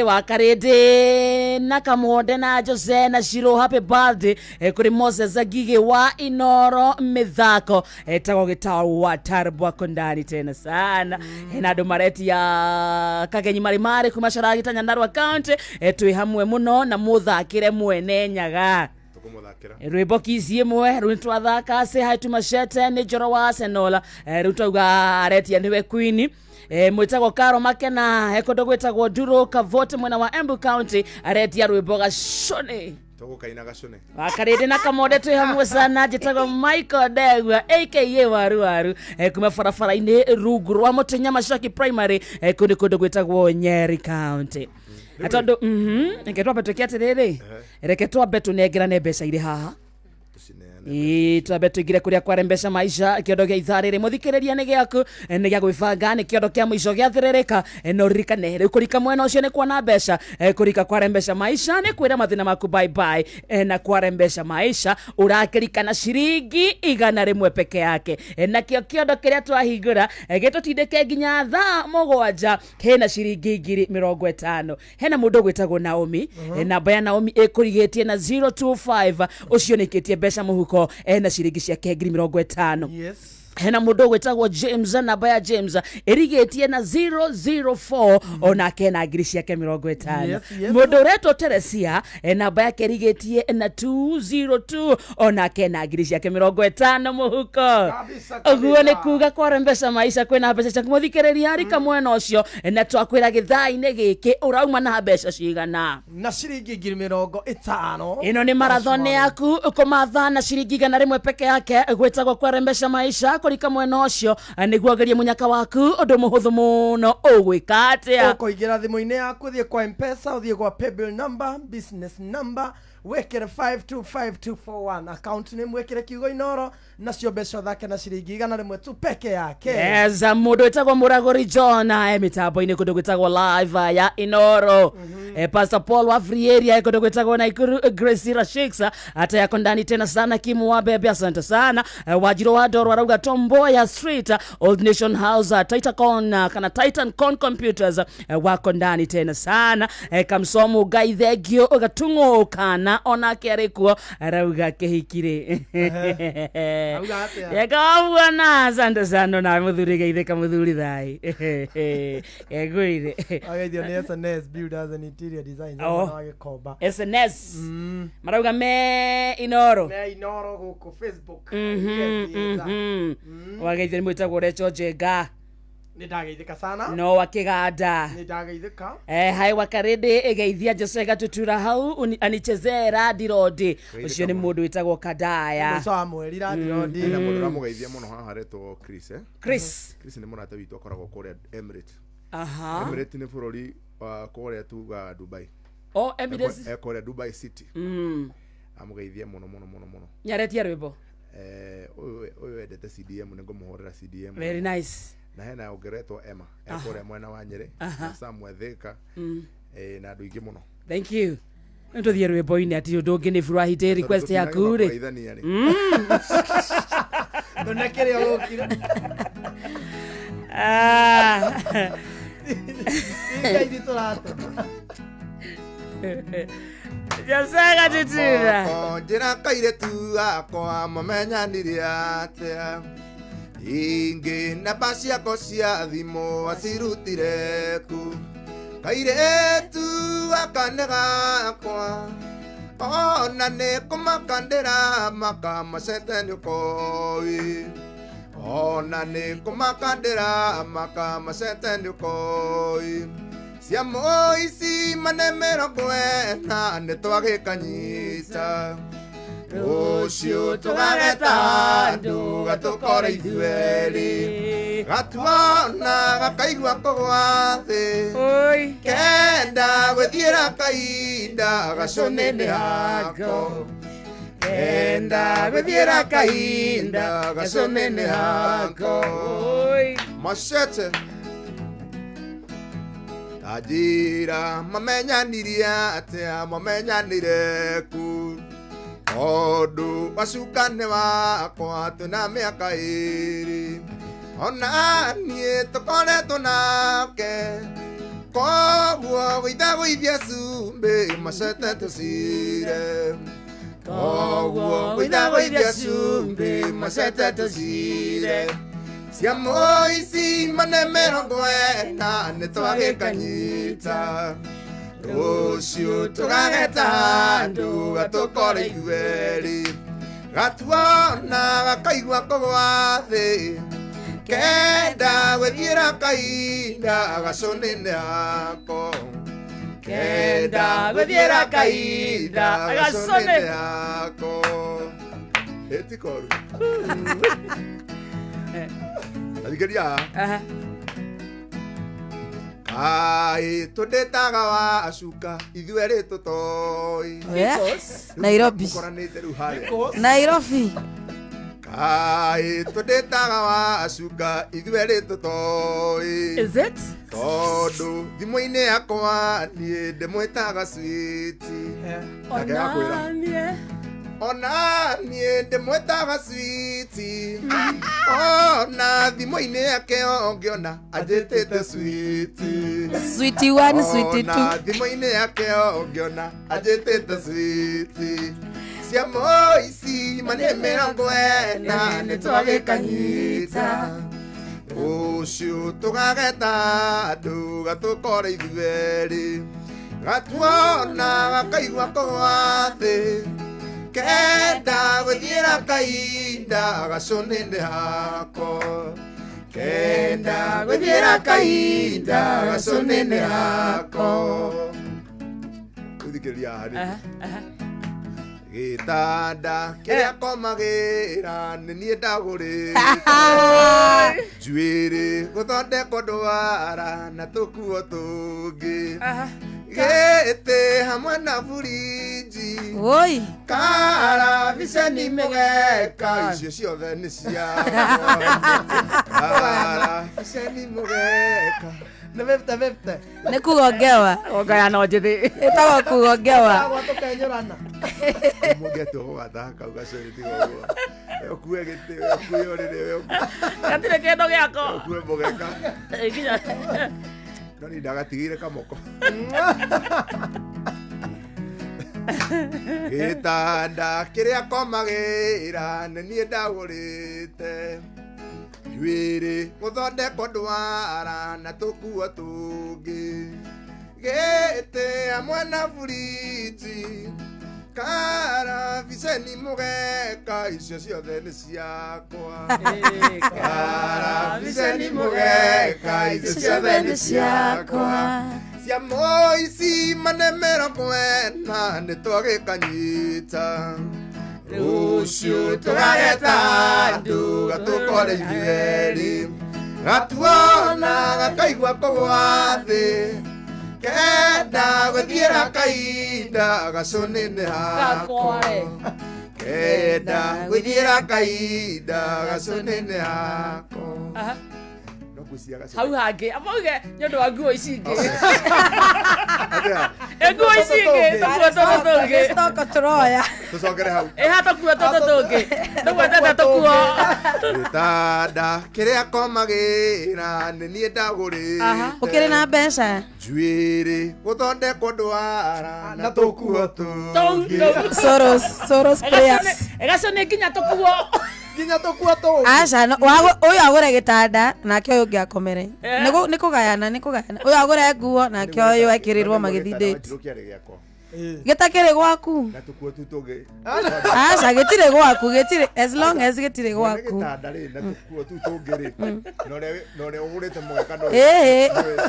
Wakarede na Kamonde na Jose na Shiro happy birthday kuri Moses Agige wa Inoro mithako tago gitau wa Tarbo kondani tena sana na domareti ya kagenyi marimari kumashara gitanya Ndarwa County twi hamwe muno na muthakire mwene nyaga rwimbo kizie mwe rwitwa thaka. Say hi to Machete ni Joro wa Arsenal rutauga areti ndiwe Queen. Mwitagwo Karo Makena hekondo gwetagwo Duro Kavote mwena wa Embu County aretia rwimbo gacone togo kaina gacone wakarede na Kamonde twi hamwe sana jitagwo Michael Degwa aka waru kuma farafara ine rungu rwa Mutenya Mashaki Primary kundu gwetagwo Nyeri County atondo ngetwa betokea tiriri reketwa betu negerane mbeca iri haha twabe tuigire kuria kwarembesha maisha kiondo gia itharire muthikiriria ni giaku ni gia gwibanga ni kiondo kia mwisho gia thiririka no ririkane ri kurika mwena ucio ni kuona mbeca kurika kwarembesha maisha ni kwira mathina maku bye bye na kwarembesha maisha urakirikana ciringi 100 peke yake na kiondo kiria twahingura gitutindike nginya thaa 7 hena ciringi 50 hena mundu gwitagwo Naomi namba ya Naomi ikurigitie na 025 ucio nikitie mbeca muhuko na ciringi cia kengiri 50. Yes. hena mundu gwetagwo James namba ya James erigetie na 004 ona kena ngiri yake 50 mundu reto Teresia namba yake erigetie na 202 ona kena ngiri yake 50 muhuko oguo ni kuga kwa Mpesa maisha kwena mbeca cia kumuthikereria ari kamwena ucio na twakwira githai-ini giki urauma na mbeca cigana na ciringi 50 ino ni marathon yaku kumatha na ciringi 100 peke yake gwetagwo kwa Mpesa maisha kurika mwena ucio niguo gerie munyaka waku undu muhuthu muno ugwika atia ukoingira thimu-ini yaku thie kwa Mpesa uthie kwa paybill number business number wekere 525241 account name wekere kiugo Inoro na cio mbeca thake na ciringi 100 tu peke yake. Yes, mundu etagwo Muragori John mitambo-ini kundu gwetagwo live ya Inoro. Pastor Paul wa Frieria kundu gwetagwo Naikuru Grace Rashix hata yako ndani tena sana Kimu wa Bebe asante sana. Wajiro wa Doro arauga Tomboya Street Old Nation House Titan kana Titan Con Computers wako ndani tena sana. Kamsomo Gaithegio gatungo kana ona kerekuo arauga kehikire. Yakawa na asante sana na muthuri geitheka muthuri thai. Egwire. Agaithio ni SNS Builders and Interior Design Koba. SNS. Marauga me Inoro. Me Inoro guku Facebook. Wagaithio ni mwetagwo Recho Jega. Nidageithika sana no wakiganda nidageithika hai wakarede egeithia Josega tutura hau anichezee Radirodi ucio ni mundu witagwo Kadaya so amweri Radirodi na mundu ramugeithia muno haha retwo Chris Chris ni murata witu akoragwo kuria Emirates Emirates ni bururi kuria tuga Dubai Emirates kuria Dubai City amugeithia muno nyaretia rwimbo uyu endete CDM ni ngumuhorera CDM very nice na hena ongeretwo Emma ekore mwena wa Nyeri Samuel Thika na andu ingi muno thank you ndo thie rwimbo-ini ati undu ngi ni furahite request yaku ri ndo nakere ogokire Ngai turato Josega tutira njira kaire tu akwa mamenyanire atia ingi namba ciako cia thimo acirutire ku kaire tu akanega kwa ona ne kumakandira makamacete nyukoi ona ne kumakandira makamacete nyukoi cia moici manemero kwena ne twagikanyita Ucio tugageta ndu gatukore ithueri gatuona gakaigua kugwa thi kenda gwithiira kainda gaconene hako kenda gwithiira kainda gaconene hako Machete ajira mamenyanire atia mamenyanire ku Odu basukane wakwa tuna miaka iri ona nie tukoretwo nake koguo gwithagwithia cumbi Machete tucire koguo gwithagwithia cumbi Machete tucire cia moici manemero kwena nĩ twagĩkanyita rũciũ tũgageta andũ gatukore ithuerĩ gatuona gakaigua kũgwa thĩ kenda gwĩthiĩra kahinda gaconene hako kenda gwĩthiĩra kahinda gaconene hako etikoru Aligeria. Kai tudetaga wa asuka ithuere tutoi. Nairobi. Nairobi. Kai tudetaga wa asuka ithuere tutoi. Is it? Todo thimo-ini yakwa nie ndimwetaga sweet. Ona nie ndimwetaga sweet. Ona thimo-ini yake ongiona ajitete sweet. Sweetie 1 sweetie 2. Ona thimo-ini yake ongiona ajitete sweet. cia moici mane mĩrongo ena nĩ twagĩkanyita ũcio tũgageta andũ gatũkore ithuerĩ gatuona gakaigua kũgwa thĩ kenda gwĩthiĩra kahinda gaconende hako kenda gwĩthiĩra kahinda gaconende hako ũthikĩrĩria harĩ gĩtanda kĩrĩa komagĩra nĩ niĩ ndagũrĩte njuĩrĩ gũthondekwo ndwara na tũkuo tũngĩ gĩtĩ hamwe na burinji karabiceni mũgeka icio ciothe nĩ ciakwa karabiceni mũgeka nĩ vifte nĩ kugongewa ongayano njĩthĩ ĩtagwo kugongewa tũkenyũrana mũngetwo gũgathaka ugacori tiga ũguo ũkue gĩtĩ ũkue ũrĩrĩ gatirĩ kĩndũ gĩako ũkue mũgeka no ni ndagatigire kamoko gĩtanda kĩrĩa komagĩra nĩ niĩ ndagũrĩte njuĩrĩ gũthondekwo ndwara na tũkuo tũngĩ gĩtĩ hamwe na burinji karabiceni mũgeka icio ciothe nĩ ciakwa karabiceni mũgeka icio ciothe nĩ ciakwa cia moici mane mĩrongo ena nĩ twagĩkanyita rũciũ tũgageta andũ gatũkore ithuerĩ gatuona gakaigua kũgwa thĩ kenda gwĩthiĩra kahinda gaconene hako kenda gwĩthiĩra kahinda gaconene hako hau hangĩ amauge nĩ ũndũ wa nguo ici ingĩ nguo ici ingĩ tũkuo tũtũ tũngĩ stoko turoya tũcokere hau ĩha tũkuo tũtũ tũngĩ tũgwetete tũkuo gĩtanda kĩrĩa komagĩra nĩ niĩ ndagũrĩte ũkĩrĩ na mbeca njuĩrĩ gũthondekwo ndwara na tũkuo tũngĩ soros prayers ĩgacio nĩ nginya tũkuo nginya tũkuo tũngĩ aca ũyũ agũre gĩtanda nake ũyũ ũngĩ akomere nĩ kũgayana ũyũ agũre nguo nake ũyũ ekĩrĩrwo magĩthindĩti gĩtakĩrĩ gwaku aca gĩtirĩ gwaku gĩtirĩ as long as gĩtirĩ gwaku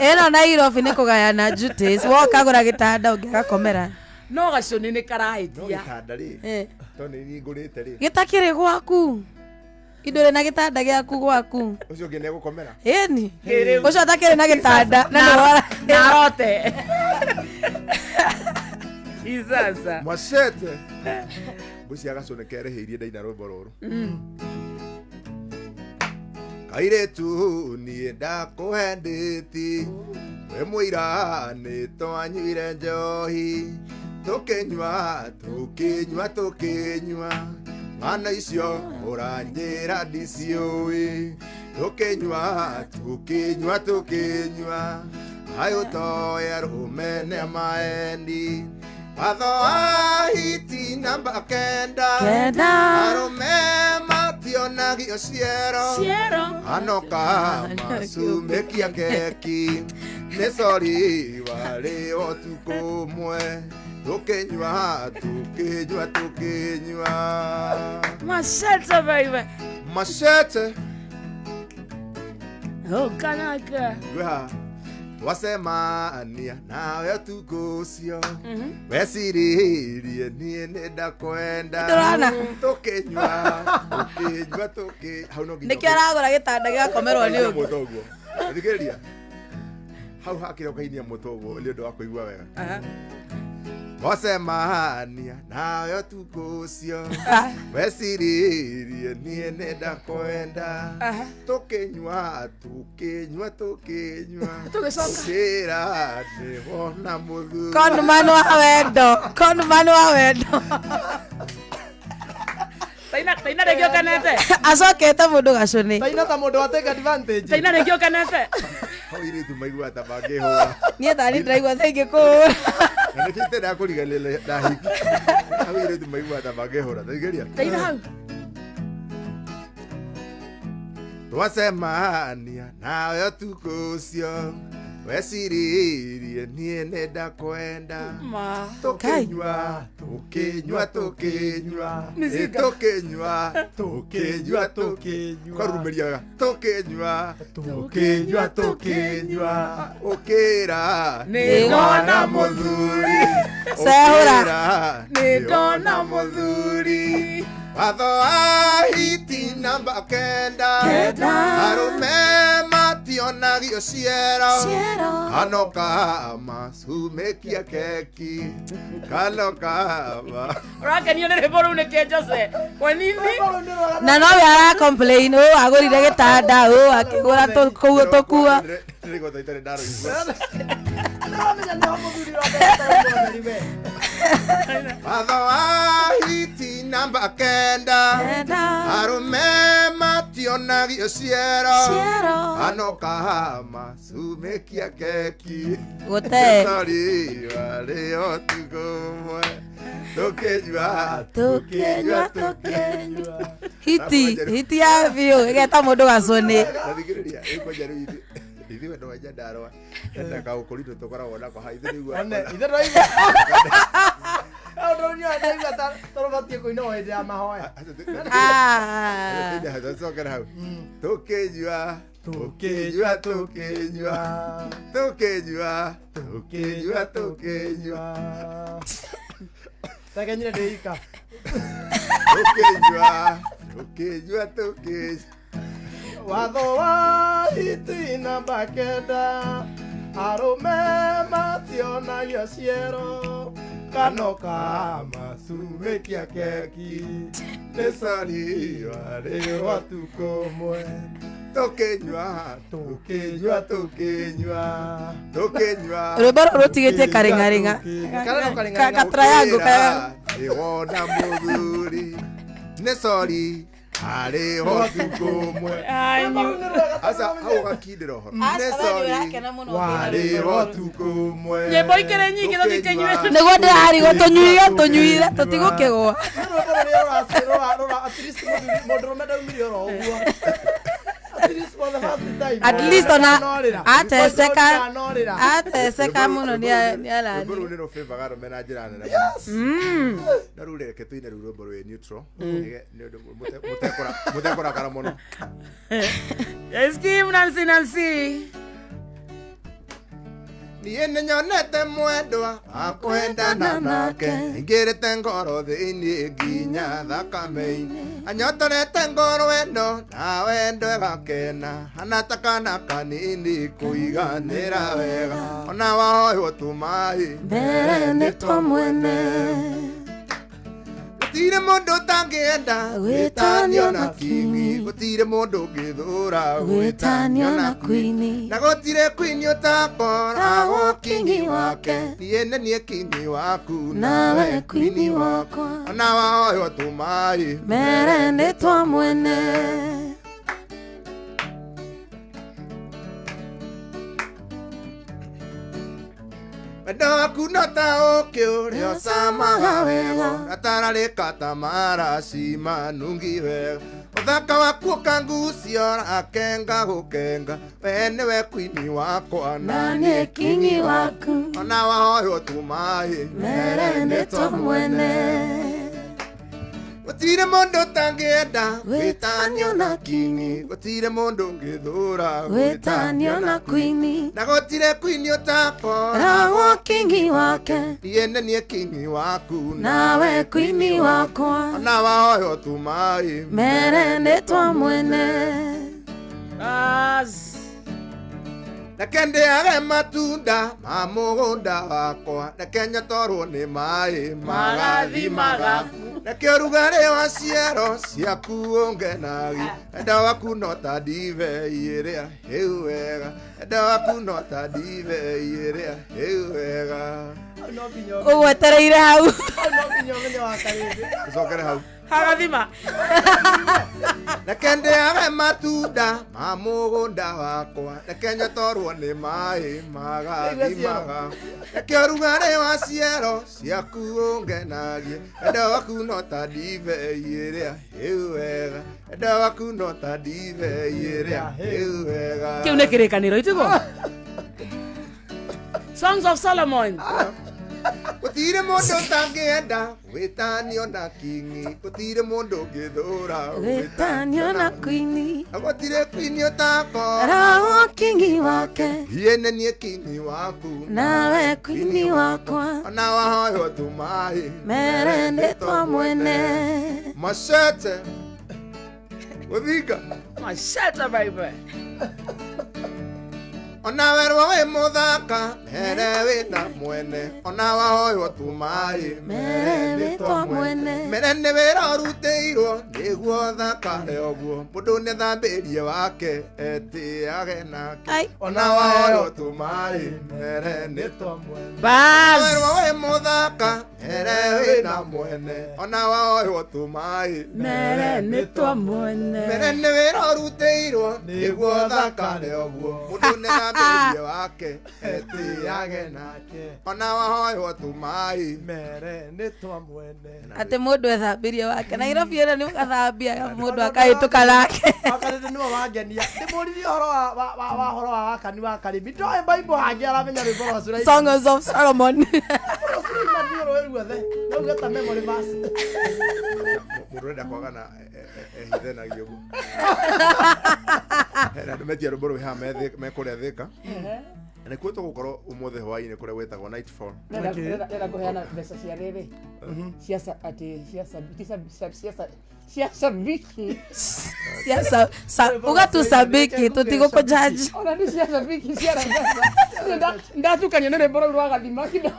ĩno Nairobi nĩ kũgayana duties woka gũra gĩtanda ũngĩ agakomera no gaconi nĩ karahĩtia gĩtakĩrĩ gwaku indo rĩ na gĩtanda gĩaku gwaku ũcio ũngĩ nĩ gũkomera ĩni ũcio atakĩrĩ na gĩtanda na rote isasa mwacete ngũcia gacone kerĩhĩirie ndaina rwĩmbo rũrũ kairĩtu niĩ ndakũhendĩti we mũira nĩ twanyuire njohi tũkĩnyua ng'ano icio ũranjĩra ndiciũĩ tũkĩnyua ayũtoya rũmene maeni watho wa hiti namba kenda arũme mationagio ciero anoka macumĩkia keki nĩ cori warĩ ũtukũ ũmwe tũkĩnyua machete baby machete kanaka wasemania nawe ũtukũ ũcio weciririe niĩ nĩ ndakwenda tũkĩnyua hau no nĩkĩo aragũra gĩtanda gĩgakomerwo nĩ ũguo thikĩrĩria hau hakĩrĩa ũkainia mũtũguo nĩ ũndũ wa kũigua wega wasemania nawe ũtukũ ũcio weciririe niĩ nĩ ndakwenda tũkĩnyua tũkĩra nĩ wona mũthuri konumanu wa wendo taina rĩngĩ ũkenete acokete mũndũ gacũnĩ taina ta mũndũ wa take advantage taina rĩngĩ ũkenete hau irĩtu maiguaga ta mangĩhũra niĩ thani ndĩraigua ta ingĩkũhũra Na nikite da kuriganile da hiki. Awire tu maigua ta magehora. Ndigeria. Taina hau. Twasemania nawe tukucio weciririe niĩ nĩnda kwenda tũkĩnyua kwarumĩriaga tũkĩnyua ũkĩra nĩndona mũthuri nĩndona mũthuri watho wa hiti namba kenda arũme mationagio ciero hano kama sumekia keki kano kama Rakenio nĩ rĩmbo rĩu nĩkĩ Jose kwa nini na nowe ara complain agũrire gĩtanda akĩgũra tũkua nĩgũthaitare ndaro watho wa hiti namba kenda arũme mationagio ciero hano kahama sumekia keki gũte warĩo tugũmwe tũkĩnyua hiti ya biũ ĩgeta mũndũ gacũnĩ nathikĩrĩria ĩkwenja rĩu ithuĩ andũ anja ndarwa endaka gũkũritũ tũkoragwo nako ha ithuĩ nĩguo tũcokera hau tũkĩnyua Takenyire ndĩika tũkĩnyua watho wa hiti namba kenda arũme mationagio ciero kano kama sumekia keki nĩcori warĩo tukũmwe tũkĩnyua rwĩmbo rũrũ rũtigĩtie karĩng'arĩng'a katrayangu ĩwona mũthuri nĩcori arĩho tukũmwe asa hau gakindĩra ũhoro nĩcori warĩho tukũmwe nyĩmbo ikĩrĩ nyingĩ tũtikĩnyue nĩguo ndĩrarigwo tũnyuire tũtigũkĩgũa at least ona ateseka mũno nĩarani rũrũ nĩ rũbĩmbaga rũme na njĩra nene na rũu reke tũine rũu rũmbo rwĩ neutral nĩ ũndũ mũtekorakara mũno Eskim Nancy niĩ nĩnyonete mwendwa akwendana nake ingĩrĩte ngoro thĩinĩ nginya thakame-inĩ anyotorete ngoro wendo na wendo ĩgakena anatakana kanini kũiganĩra wega ona wahoywo tũmaĩ mbere nĩ twamwene gũtirĩ mũndũ ũtangĩenda gwĩtanio na kingi gũtirĩ mũndũ ũngĩthũra gwĩtanio na kwini na gũtirĩ kwini ũtakoragwo kingi wake niĩ nĩ niĩ kingi waku nawe kwini wakwa ona wahoywo tũmaĩ mbere nĩ twamwene wendo waku no ta ũkĩ ũrĩa ũcamaga wega gatararĩka ta maraci manungi wega ũthaka waku ũkangucio akenga gũkenga we nĩwe kwini wakwa na niĩ kingi waku ona wahoywo tũmaĩ mbere nĩ twamwene gũtirĩ mũndũ ũtangĩenda gwĩtanio na kingi gũtirĩ mũndũ ũngĩthũra gwĩtanio na kwini na gũtirĩ kwini ũtakoragwo kingi wake niĩ nĩ niĩ kingi waku nawe kwini wakwa ona wahoywo tũmaĩ mbere nĩ twamwene reke ndĩage matunda ma mũgũnda wakwa reke nyotorwo nĩ maĩ magathimaga reke ũrugarĩ wa ciero ciaku ũngenagi wendo waku no ta ndibei ĩrĩa hĩu wega wendo waku no ta ndibei ĩrĩa hĩu wega ũgwetereire hau tũcokere hau Hagathima. Reke ndĩage matunda ma mũgũnda wakwa, reke nyotorwo nĩ maĩ magathimaga, reke ũrugarĩ wa ciero ciaku ũngenagie, wendo waku no ta ndibei ĩrĩa ĩu wega, wendo waku no ta ndibei ĩrĩa ĩu wega. Kĩu nĩ kĩrĩkanĩro itigo. Songs of Solomon. Gũtirĩ mũndũ ũtangĩenda gwĩtanio na kingi, gũtirĩ mũndũ ũngĩthũra gwĩtanio na kwini, gũtirĩ kwini ũtakora raho kingi wake, yene niĩ kingi waku, nawe kwini wakwa, ona wahoywo tũmaĩ mere nĩtwa mwene. Machete gũthinga Machete baby. Ona werwo wĩ mũthaka mere wĩna mwene, ona wahoywo tũmaĩ mere nĩtwa mwene. Mere nĩ wĩra ũrutĩirwo nĩguo thakare ũguo, mũndũ nĩ thambĩrie wake etĩage nake, ona wahoywo tũmaĩ mere nĩtwa mwene. Bas. Werwo wĩ mũthaka mere wĩna mwene, ona wahoywo tũmaĩ mere nĩtwa mwene. Mere nĩ wĩra ũrutĩirwo nĩguo thakare ũguo, mũndũ nĩ thambĩrie wake etĩage nake, ona wahoywo tũmaĩ mere nĩtwa mwene. Atĩ mũndũ ethambĩrie wake, Nairobi ĩno nĩ ũgathambia mũndũ akahĩtũka nake. Wakarĩte nĩwe wangenia. Ndĩmũririe ũhoro wa ũhoro wa wakani wa Karimi. Ndoĩ Bible hangi aramenya rwĩmbo rwa Suraimani. Songs of Solomon. Suraimani rũĩ ruothe. Rĩu geta memory verse. Mũndũ ũrenda kwagana ehithenagio guo. Na andũ metia rũmbo rwĩ haha me kũrĩa Thĩka. Na nĩkuo tũgũkorwo ũmũthĩ hwaĩ-inĩ kũrĩa gwĩtagwo Nightfall. Nenda kũheana mbeca cia rĩrĩ. Siasa ati siasa biki. Siasa ugatusabiki tutigũkũjaji. Ona ni siasa biki siara mbeca. Ndatukania nĩ rwĩmbo rũu rwa gathima kidogo.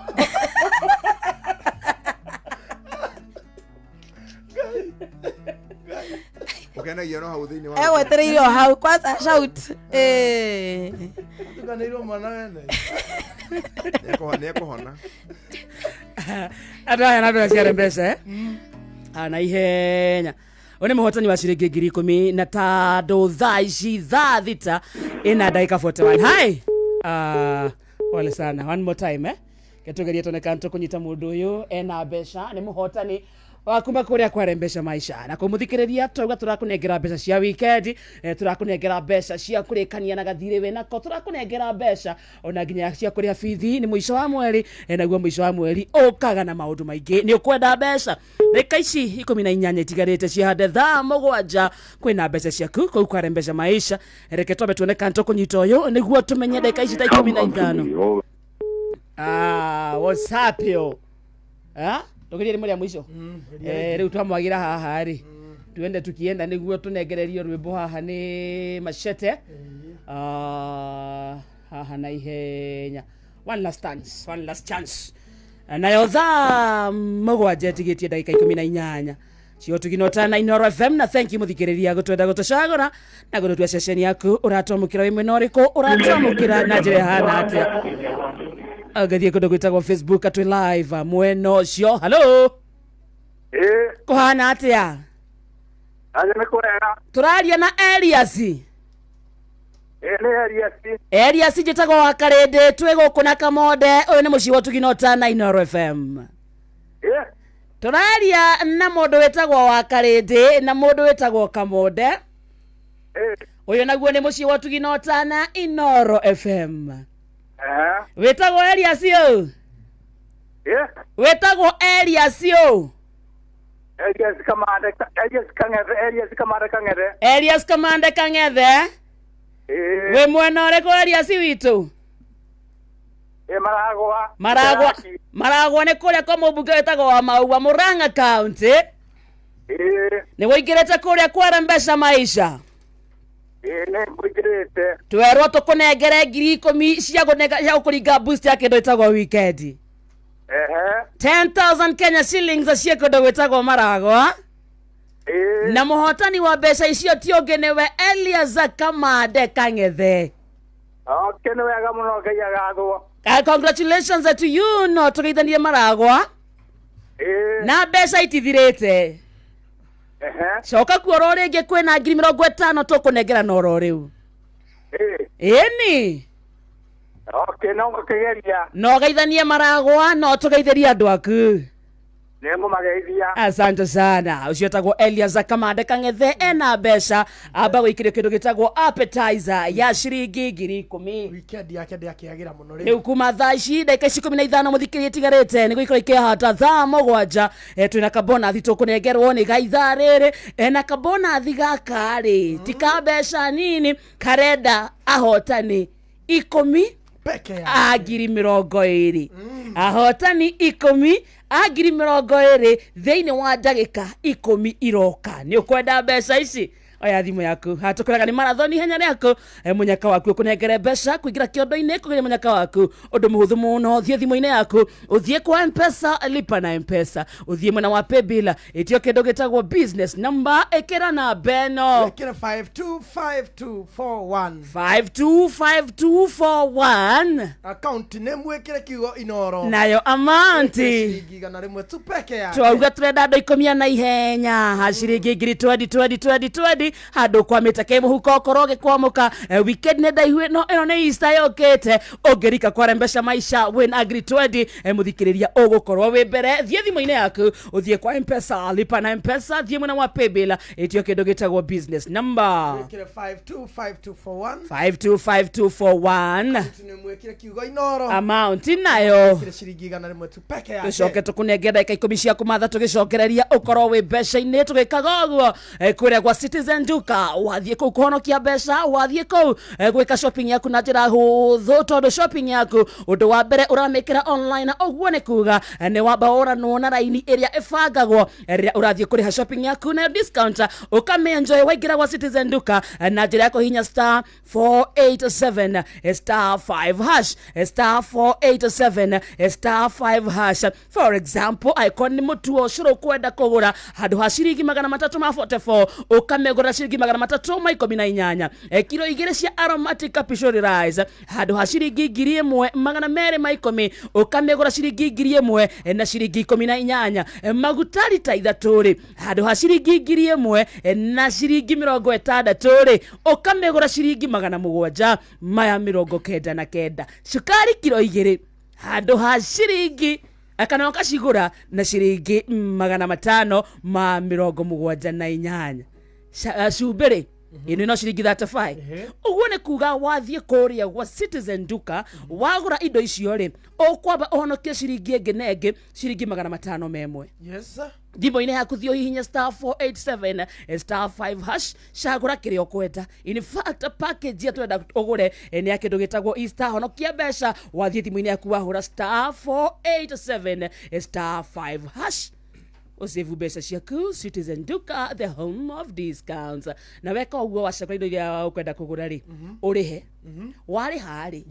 Ũkenagio no hau thĩinĩ wa Egwetereire o hau kwanza shout. Tukanĩirwo mwana wene. Nĩekũhona. Andũ aya na andũ cia mbeca ana ihenya. One mũhotani wa ciringi 10,000 na tandũ thaa ici thaa thita ina dakika 41. Hi. Wale sana. One more time Ketugeria toneka ntukunyita mũndũ ũyũ ena mbeca nĩ mũhotani wakuma kuria kwa rembesha maisha na kumuthikiriria twauga turakunengera mbeca cia weekend turakunengera mbeca cia kurikania na gathire we nako turakunengera mbeca ona nginya cia kuria bithi ni mwisho wa mweri naguo mwisho wa mweri ukaga na maundu maingi ni ukwenda mbeca reka ici 18 itigarite cia hande thaa mũgwanja kwina mbeca ciaku kau kwa rembesha maisha reke twabe tuoneka ntukunyita uyu niguo tumenye reka ici ta 15 what's up yo Tukirie rimwe rĩa mwisho riu twamwagira haha ri tuende tukienda niguo tunengererio rwimbo haha ni Machete haha na ihenya one last chance nayo thaa mũgwanja tigitie dakika 18 cio tuginotana Inoro FM na thank you muthikiriria gutwenda gutucagura na gututua session yaku uratomukira wimwe noriko uratomukira na njira hana atia agathie kundu gwitagwo Facebook atwi live mweno cio hello kuhana atia aje mekwega turaria na Elias ni Elias njitagwo wa Karende twi guku na Kamonde uyu ni muci wa tuginota na Inoro FM turaria na mundu wetagwo wa Karende na mundu wetagwo Kamonde uyu naguo ni muci wa tuginota na Inoro FM wetagwo Elias yo wetagwo Elias yo Elias Kamande Kangethe we mwena ũrĩkũ Elias witũ Maragwa nĩ kũrĩa kwa mũmbunge wetagwo wa Maua Murang'a County nĩ wĩingĩrĩte kũrĩa kwa rembesha maisha twerwo tũkũnengere 10,000 cia gũkũringa boost ya kĩndũ ĩtagwo weekend 10,000 Kenya shillings cia kĩndũ gwĩtagwo Maragwa na mũhotani wa mbeca icio ti ũngĩ nĩwe Elias Kamande Kangethe nĩ wega mũno Ngai agathwo congratulations to you no tũgeithanie Maragwa na mbeca itithirĩte coka kuoro ringi kwina 50,000 tukunengera na oro riu ni okay no mukigeria no geithanie maragwa no tugeithiria andu aku Nemo mageithia. Asante sana. Ucio tagwo Elias Kamande Kangethe ena mbeca amba gwikire kindu gitagwo appetizer ya ciringi 10,000. Weekend yake ndiakiagira muno ri. Riu kuma thaa ici ndagika 15 muthikirie tigarite ni gwikira ikihata thaa mugwanja twina kabona thi tukunengerwo ni gaitha riri na kabona thi gaka ri tika mbeca nini karenda ahotani 10 peke ya agiri 20 ahotani 10 agiri 20 theini wa ndagika 10 iroka ni ukwenda mbeca ici oya thimu yaku hatukuraga ni marathoni henya riaku munyaka waku kunengere mbeca kuingira kiondo-ini kugira munyaka waku undu muhuthu muno thie thimu-ini yaku uthie kwa M-Pesa lipa na M-Pesa uthie mwena wa paybill itio kindu gitagwo business number ekera na beno ekera 525241 525241 account name ekera kigo inoro nayo amanti gigana rimwe tu peke ya twauga turenda ndo ikomia na ihenya hashiringi ngiri 20 handu kwa mitake muhuko koroge kwamuka weekend ne dai no eno ne Easter yokete ongerika kwa rembesha maisha when agri 20 muthikiriria ugukorwo we mbere thie thimu-ine yaku uthie kwa M-Pesa lipa na M-Pesa thie mwena wa paybill itio kindu gitagwo business number 525241 mwekire kiugo inoro amount nayo shiringi igana rimwe tu peke ya tucoke tukunengera ndagika 10 cia kumatha tugicokereria ukorwo we mbeca-ini tugikaga uguo kuria gwa Citizen Duka wathie ku kuhonokia mbeca wathie ku gwika shopping yaku na njira huthu tondu shopping yaku undu wa mbere uramikira online oguo ni kuga ni wamba uranwo na raini iria ibangagwo riria urathie kuriha shopping yaku na discount ukamenjoy waingira gwa Citizen Duka na njira ya kuhinya star 487 star 5 hash star 487 star 5 hash. For example icon ni mutuo shuru kwenda kugura handu ha ciringi 344 ukamegura ciringi 318 kilo igire cia aromatic capsule rice handu ha ciringi 1,210 ukamegura ciringi 1,000 na ciringi 18 maguta lita 3 handu ha ciringi 1,000 na ciringi 60 ukamegura ciringi 700 maya 99 cukari kilo igire handu ha ciringi akana wakashigura na ciringi 578 cubiri ino no ciringi 35 uguo ni kuga wathie kuria gwa Citizen Duka wagura indo icio ri ukwamba uhonokie ciringi ingi nengi ciringi 500 yes sir thimu-ini yaku thio hihinya star 487 star 5 hash cagura kiria ukwenda. In fact package ya twenda ugure ni akindu gitagwo Easter honokia mbeca wathie thimu-ini yaku wahura star 487 star 5 hash usevu mbeca ciaku. Citizen Duka, the home of discounts. Na weka uguo wacagura indo iria ukwenda kugura ri urihe wari hari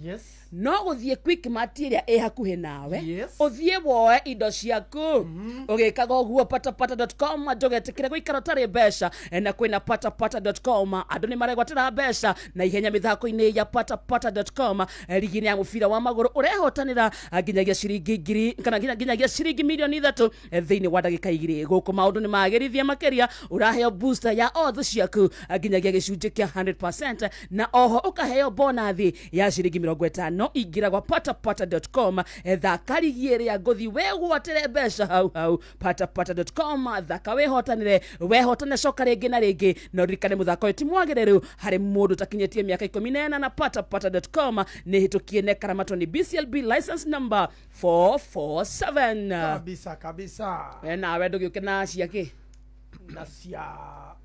no guthie quick mart iria i hakuhi nawe uthie woe indo ciaku ugikaga uguo patapata.com njogetikire guikara tari mbeca na kwina patapata.com andu ni maregwatira mbeca na ihenya mithako-ini ya patapata.com ligini ya mubira wa maguru urehotanira nginyagia ciringi ngiri kana nginyagia ciringi milioni 3 thiini wa ndagika 2 guku maundu ni magerithia makeria uraheo booster ya odds ciaku nginyagia gicunji kia 100% na oho ukaheo bonathi ya ciringi 50 ingira gwa patapata.com thaka rigiere ya ngothi wegwatire mbeca hau patapata.com thaka wehotane coka ringi na ringi no rikane muthako ti mwagereru hari mundu takinyetie miaka 14 na patapata.com ni hitukie ne karamato ni BCLB license number 447 kabisa na wedo gukena ciake na cia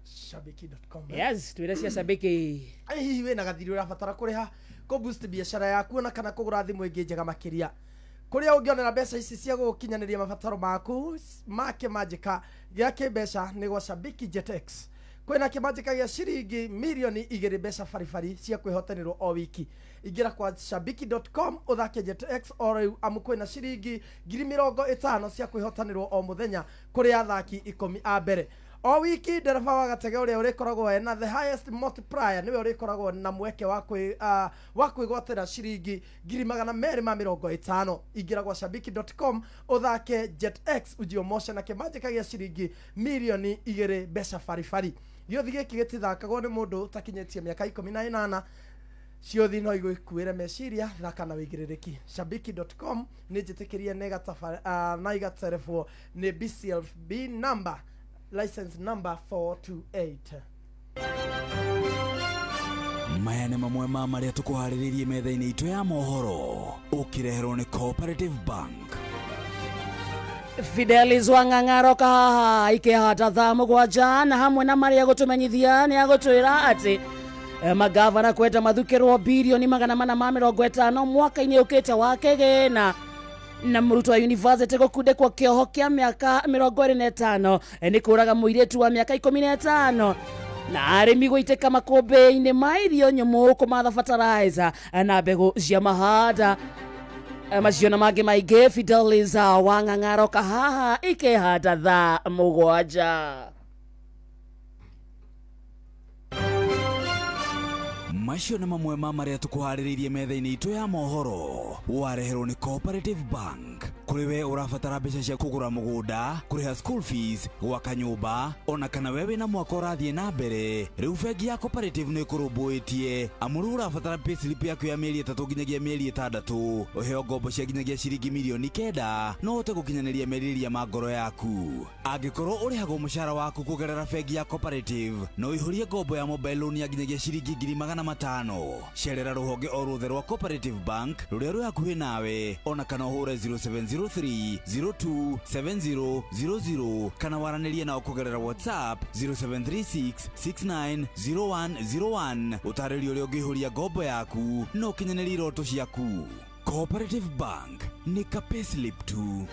shabiki.com yes twire cia shabiki ai we na gathiri urabatara kuriha ko boost biashara yaku na kana kugura thimu ingi njega makiria kuria ungionera mbeca ici cia gukinyaniria mabataro maku make majika gya kibesha ni gwa Shabiki JetX kwina kimajika gya ciringi milioni 2 mbeca farifari cia kwihotanirwo o wiki ingira kwa shabiki.com uthake JetX oro amu kwina ciringi 50,000 cia kwihotanirwo o muthenya kuri athaki 10 a mbere o wiki ndereba wa gatege uria urikoragwo ena the highest multiplier niwe urikoragwo na mweke wa kwigotera ciringi 250 ingira gwa shabiki.com uthake JetX ujio motion na kimanjika gia ciringi milioni 2 mbeca farifari giothi giki gitithakagwo ni mundu utakinyetie miaka 18 ciothi no igwikuire meciria thaka na wigiririki shabiki.com ni njitikirie nega na igaterefwo ni BCLB number license number 428. maya nĩ mamwe ma marĩa tũkũharĩrĩirie metha-inĩ itũ ya mohoro ũkĩreherwo nĩ Cooperative Bank. Fidelis Wang'ang'aro kahaha ikĩhata thaa mũgwanja na hamwe na marĩa gũtũmenyithia nĩ agũtwĩra atĩ magavana kwenda mathukĩrwo bilioni 450 mwaka-inĩ ũkĩte wa kĩgĩna na mũrutwo wa university gũkundĩkwo kĩoho kĩa mĩaka 25 nĩ kũraga mũirĩtu wa mĩaka 15 na arĩmi gũitĩka makũmbĩ-inĩ ma irio nyũmũ kũmatha fertilizer na mbegũ cia mahanda macio na mangĩ maingĩ Fidelis Wang'ang'aro kahaha ikĩhata thaa mũgwanja. Macio nĩ mamwe ma marĩa tũkũharĩrĩirie metha-inĩ itũ ya mohoro wareherwo nĩ Cooperative Bank. Kũrĩ we ũrabatara mbeca cia kũgũra mũgũnda, kũrĩha school fees, gwaka nyũmba, ona kana we wĩna mwaka ũrathiĩ na mbere, rĩu bengi ya Cooperative nĩ ĩkũrũmbũĩtie amuru ũrabatara payslip yaku ya mĩeri 3 nginyagia mĩeri 6 ũheo ngombo cia nginyagia ciringi milioni 9 no ũhote gũkinyanĩria merirĩria ma ngoro yaku. Angĩkorwo ũrĩhagwo mũcara waku kũgerera bengi ya Cooperative no ihũrie ngombo ya mobile loan ya nginyagia ciringi 500,000. Cerera rũhonge o ruothe rwa Cooperative Bank rũrĩa rwĩ hakuhĩ nawe, ona kana ũhũre 0703027000 kana waranĩrie nao kũgerera WhatsApp 0736690101 ũtarĩrie ũrĩa ũngĩihũria ngombo yaku no ũkinyanĩrie iroto ciaku. Cooperative Bank nĩ ka payslip tu.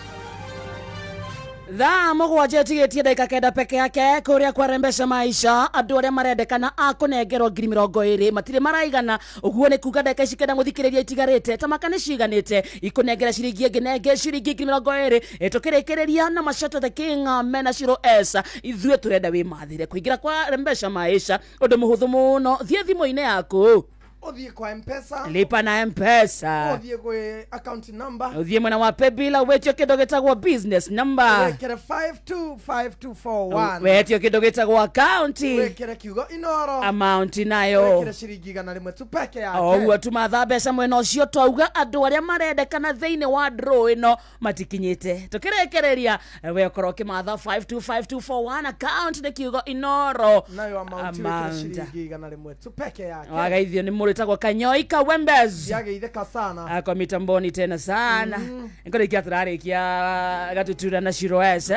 Thaa mũgwanja tigĩtie dakika kenda peke yake kũrĩa kwarembesha maisha andũ arĩa marendekana akũnengerwo 20,000 matirĩ maraigana ũguo nĩ kuga dakika ici kenda gũthikĩrĩria itigarĩte tamaka nĩ ciganĩte ikũnengera ciringi nginenge ciringi 20,000 tũkĩrĩkĩrĩria na Mashata the King mena Shiro S ithuĩ tũrenda wĩmathire kũingĩra kwa rembesha maisha ũndũ mũhũthũ mũno thiĩ thimũ-inĩ yaku Odie kwa M-Pesa. Lipa na M-Pesa. Odie kwa account number. Odie mwana wa Pebila wetio kidogo getagwo business number. Wekere 525241. Wetio kidogo getagwo account. Wekere kiugo inoro. Amount nayo. Wekere ciringi 100 tu peke yake. Oguo tumatha mbeca mwena ũcio twauga andũ arĩa marendekana thĩinĩ wa draw ĩno matikinyĩte. Tũkĩrekereria we ũkorwo ũkĩmatha 525241 account nĩ kiugo inoro. Nayo amount wekere ciringi 100 tu peke yake. Wagaithio nĩ mũrĩtagwo Kanyoi Kawembes. Yageitheka sana. Ako mitamboni tena sana. Ngore kia turarikia gatutura na Shiro S.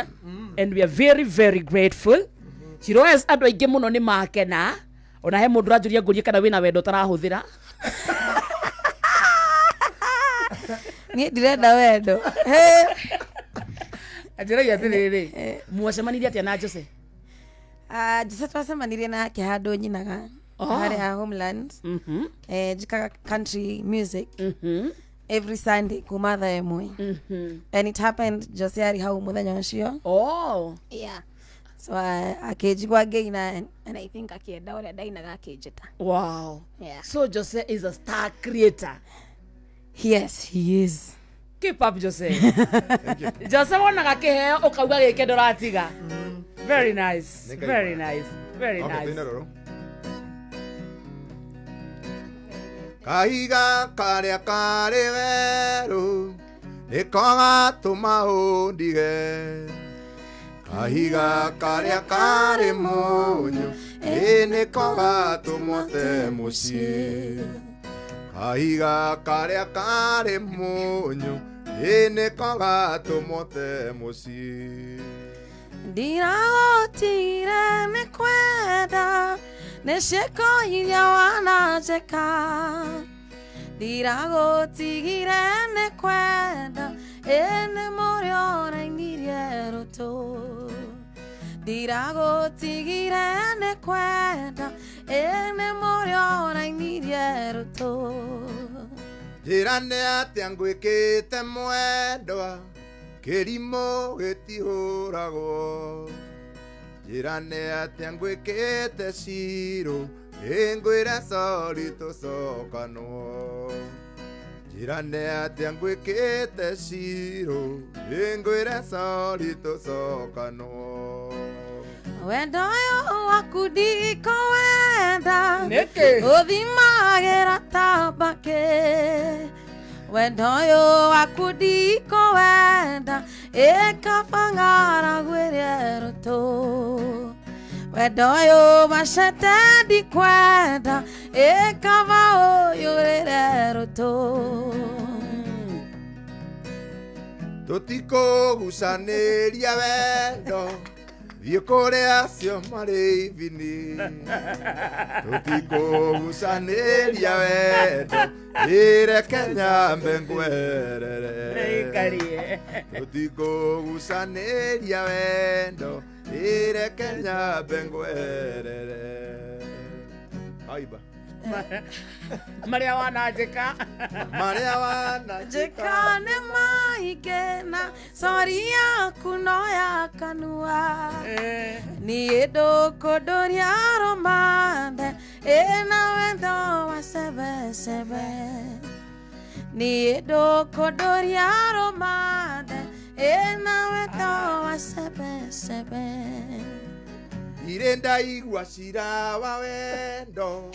And we are very very grateful. Shiro S andũ aingĩ mũno nĩ makena. Ona he mũndũ rajuria ngũrie kana wĩna wendo tarahũthĩra. Ni ndirenda wendo. Ajira atĩrĩrĩ. Muacemanirie atĩa na Jose? Jose twacemanirie na kĩhandũ nyinaga. Hari ya Homeland. Jikaga country music. Every Sunday kumatha emwe. And it happened just yari hau muthenya ũcio. Oh. Yeah. So akejigwa geina and I think akienda ore dainaga akejeta. Wow. Yeah. So Jose is a star creator. Yes, he is. Keep up Jose. Jose wonaga kĩheo ũkauga gĩkĩ ndũratiga. Very nice. Very nice. Very nice. Kahiga karĩa karĩ werũ nĩko gatũma ũndige. Kahiga karĩa karĩ mũnyũ nĩko gatũma ũte mũciĩ. Kahiga karĩa karĩ mũnyũ nĩko gatũma ũte mũciĩ. Ndiragũtigire nĩ kwenda nĩ ciĩko iria wananjĩka. Ndiragũtigire nĩ kwenda nĩ mũrĩo ũrainirie rũtũ. Ndiragũtigire nĩ kwenda nĩ mũrĩo ũrainirie rũtũ. Njĩra nĩ atĩa ngwĩkĩte mwendwa kĩrimũ gĩtihũragwo. njirane atia ngwikite ciro ingwira sori tucokanwo njirane atia ngwikite ciro ingwira sori tucokanwo wendo yo waku ndiko wenda uthimagira tabake wendo yo waku ndiko wenda ikabangara gwire ruto wendo yo macete ndikwenda ikaba uyurire ruto tutikugucaniria wendo thiĩ kũrĩa acio marĩ ivini tutikugucaniria wendo ireke nyambe ngwerere tutikugucaniria wendo ireke nyambe ngwerere aiba Maria wanajika nĩ maingĩ na sori yaku no yakanua niĩ ndũkũndũria romande ĩna wendo wa cebecebe niĩ ndũkũndũria romande ĩna wendo wa cebecebe irĩ ndaigua cira wa wendo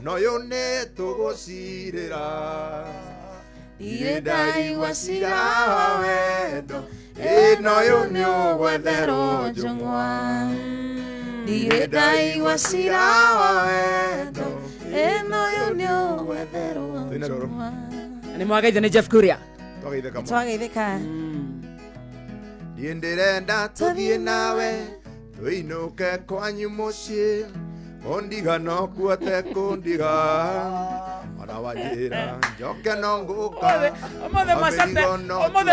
noyũ nĩ tũgũcirĩra irĩ ndaigua cira wa wendo noyũ nĩ ũgwetherwo njũng'wa irĩ ndaigua cira wa wendo noyũ nĩ ũgwetherwo njũng'wa nĩ mwagaithe nĩ Jeff Kuria twageithĩka niĩ ndĩrenda tũthiĩ nawe tũinũke kwanyu mũciĩ ondiga no kuote kũndiga ona wanjĩra njoke no ngũka ũmũthĩ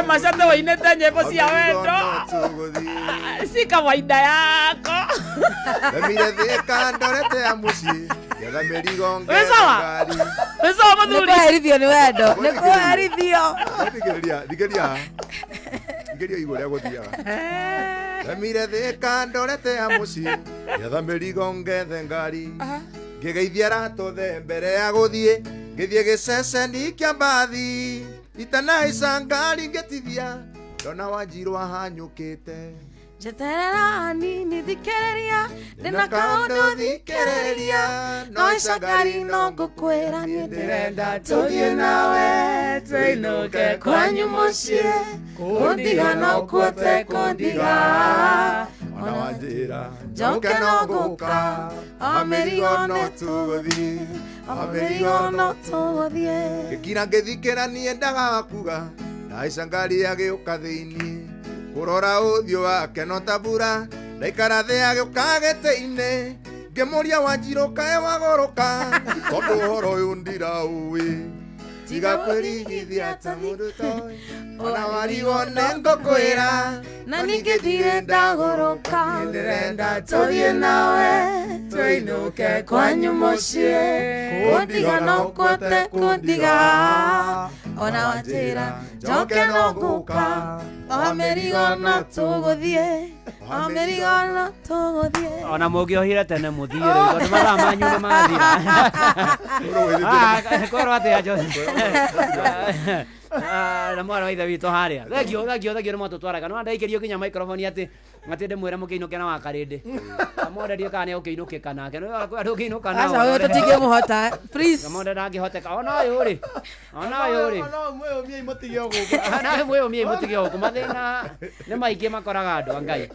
macate woinĩte nyĩmbo cia wendo si kawaida yako themire thĩka ndorete ya mũciĩ getha mĩrigo ngari mũthuri nĩkũherithio nĩ wendo nĩkũherithio thikĩria igũrũ rĩa gũthiaga themire thĩka ndorete ya mũciĩ getha mĩrigo ngethe ngari ngĩgeithia ratũthe mbere ya gũthiĩ ngĩthiĩ gĩceceni kĩa mbathi itanaica ngari ngĩtithia ndona Wanjirũ ahanyũkĩte njeterera nini thikĩrĩria ndĩna kaũndũ thikĩrĩria no ica ngari no ngũkwĩra nĩ ndĩrenda tũthiĩ nawe tũinũke kwanyu mũciĩ kũndiga no kuote kũndiga ona Wanjĩra njoke no ngũka amĩrigo no tũgũthiĩ amĩrigo no tũgũthiĩ ngĩkira ngĩthikĩra niĩ ndagakuga na ica ngari agĩũka thĩiniĩ kurora ũthiũ wake no tabura ndaikara thĩ agĩũka gĩtĩ-inĩ ngĩmũria Wanjirũ kaĩ wagũrũka tondũ ũhoro ũyũ ndiraũĩ tiga kwĩrigithia ta mũndũ toĩ ona warigwo nĩ ngũkwĩra na ningĩ ndirĩ ndagũrũka ndĩrenda tũthiĩ nawe tũinũke kwanyu mũciĩ kũndiga no kuote kũndiga ona Wanjĩra njoke no ngũka amĩrigo no tũgũthiĩ amĩrigo no tũgũthiĩ ona mũngĩohire tene mũthiĩ rĩu tondũ mathaa manyu nĩ mathira korwo atĩa na mwana wa ithe witũ harĩa thengio nĩ mwatũtwaraga nĩ wandaikĩrio nginya microphone atĩ ndĩmwĩre mũkĩinũke na wakarĩndĩ amonderie kana nĩ ũkĩinũkĩka nake kwĩ andũ ũkĩinũka nao aca ũyũ tũtingĩmũhota please amonde ndangĩhoteka ona ũyũ rĩ nawe mwĩyũmie mũtige gũkũ mathĩna nĩ maingĩ makoraga andũ a Ngai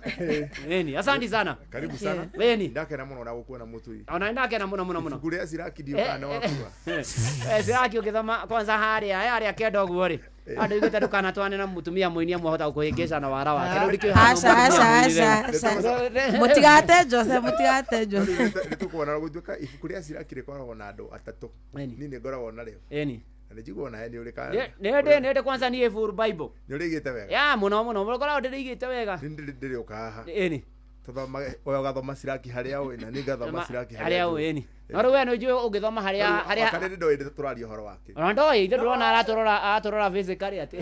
ĩni asanti sana karibu sana ĩni ndakena mũno na gũkuona mũtui ona ndakena mũno kũrĩa Siraki kana wakuwa Siraki ũgĩthoma kwanza harĩa kenda ũguo rĩ andũ igĩte ndũkanatwane na mũtumia mũini amwahota gũkũhĩngĩca na wara wake mũtigate Jose mũtigate Jose nĩtũkuona gũtuĩka ibuku rĩa Siraki rĩkoragwo na andũ atatũ niĩ nĩ ngoragwo narĩo ĩni na njiguo nawe nĩ ũrĩka nĩ kwanza niĩ full Bible nĩ ũrĩigĩte wega ya mũno ũkoragwo ndĩrĩigĩte wega ndĩrĩũka haha ĩni ũgathoma Siraki harĩa ũĩ na nĩ ngathoma Siraki harĩa ũĩ ĩni no rĩu we nĩ ũnjũĩ ũngĩthoma harĩa kanĩ ndoĩ tũraria ũhoro wake ona ndoĩ ithuĩ ndĩrona aratũrora physically atĩ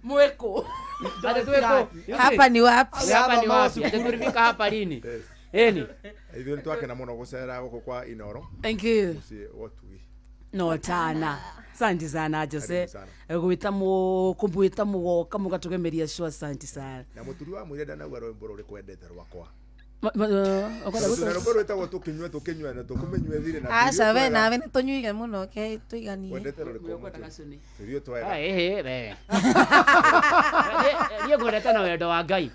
Mweko. Hapa ni wapi? Hapa ni wapi? Tulifika hapa lini? Eni. Hivyo twake na muno gucera guko kwa Inoro. Thank you. Otui. No tana. Asante sana Jose. Gwita mu kumbuita mugoka mugatugemeria sho asante sana. Na muturi wa mwire ndana gwa rwimbo ruri kwendete rwakwa. Tukinywa na tukumenywe thire na Acha we na we tunyuige muno okay tuiganie. Wendete ruri kwa kasuni. Turio twega. Rie gwendete na wendo wa Ngai.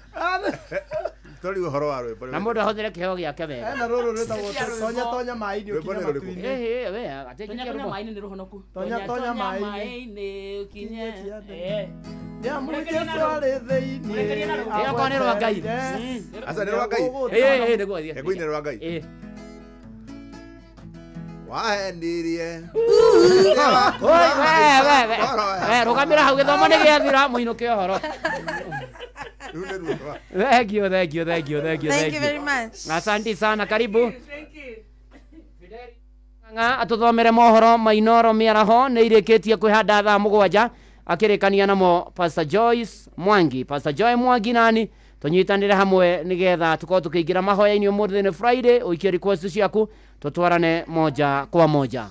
Tori uhoro wa rwimbo. Na mundu ahũthĩre kĩheo gĩake wega. Na rũrũ rwĩtagwo tonya maĩ-inĩ ũkinye matu-inĩ. We tonya maĩ-inĩ nĩ rũhonoku. Tonya maĩ-inĩ ũkinye. Nĩamũrĩke twarĩ thĩinĩ. Rĩakwa nĩ rwa Ngai. Aca nĩ rwa Ngai. Nĩguo thiĩ. Ego nĩ rwa Ngai. Wahendirie. We rũgamĩra hau gĩthomo nĩ gĩathira mũinũke ũhoro. Thank you very much. Asante sana, karibu. Nga atuthomere mohoro mainoro miaraho nĩ irĩkĩtie kwĩhanda thaa 7 akĩrĩkania namo Pastor Joyce Mwangi. Pastor Joy Mwangi nani tunyitanire hamwe nigetha tukorwo tukĩingĩra mahoya-inĩ ũmũthĩ nĩ Friday. Ũikie request ciaku tutwarane moja kwa moja.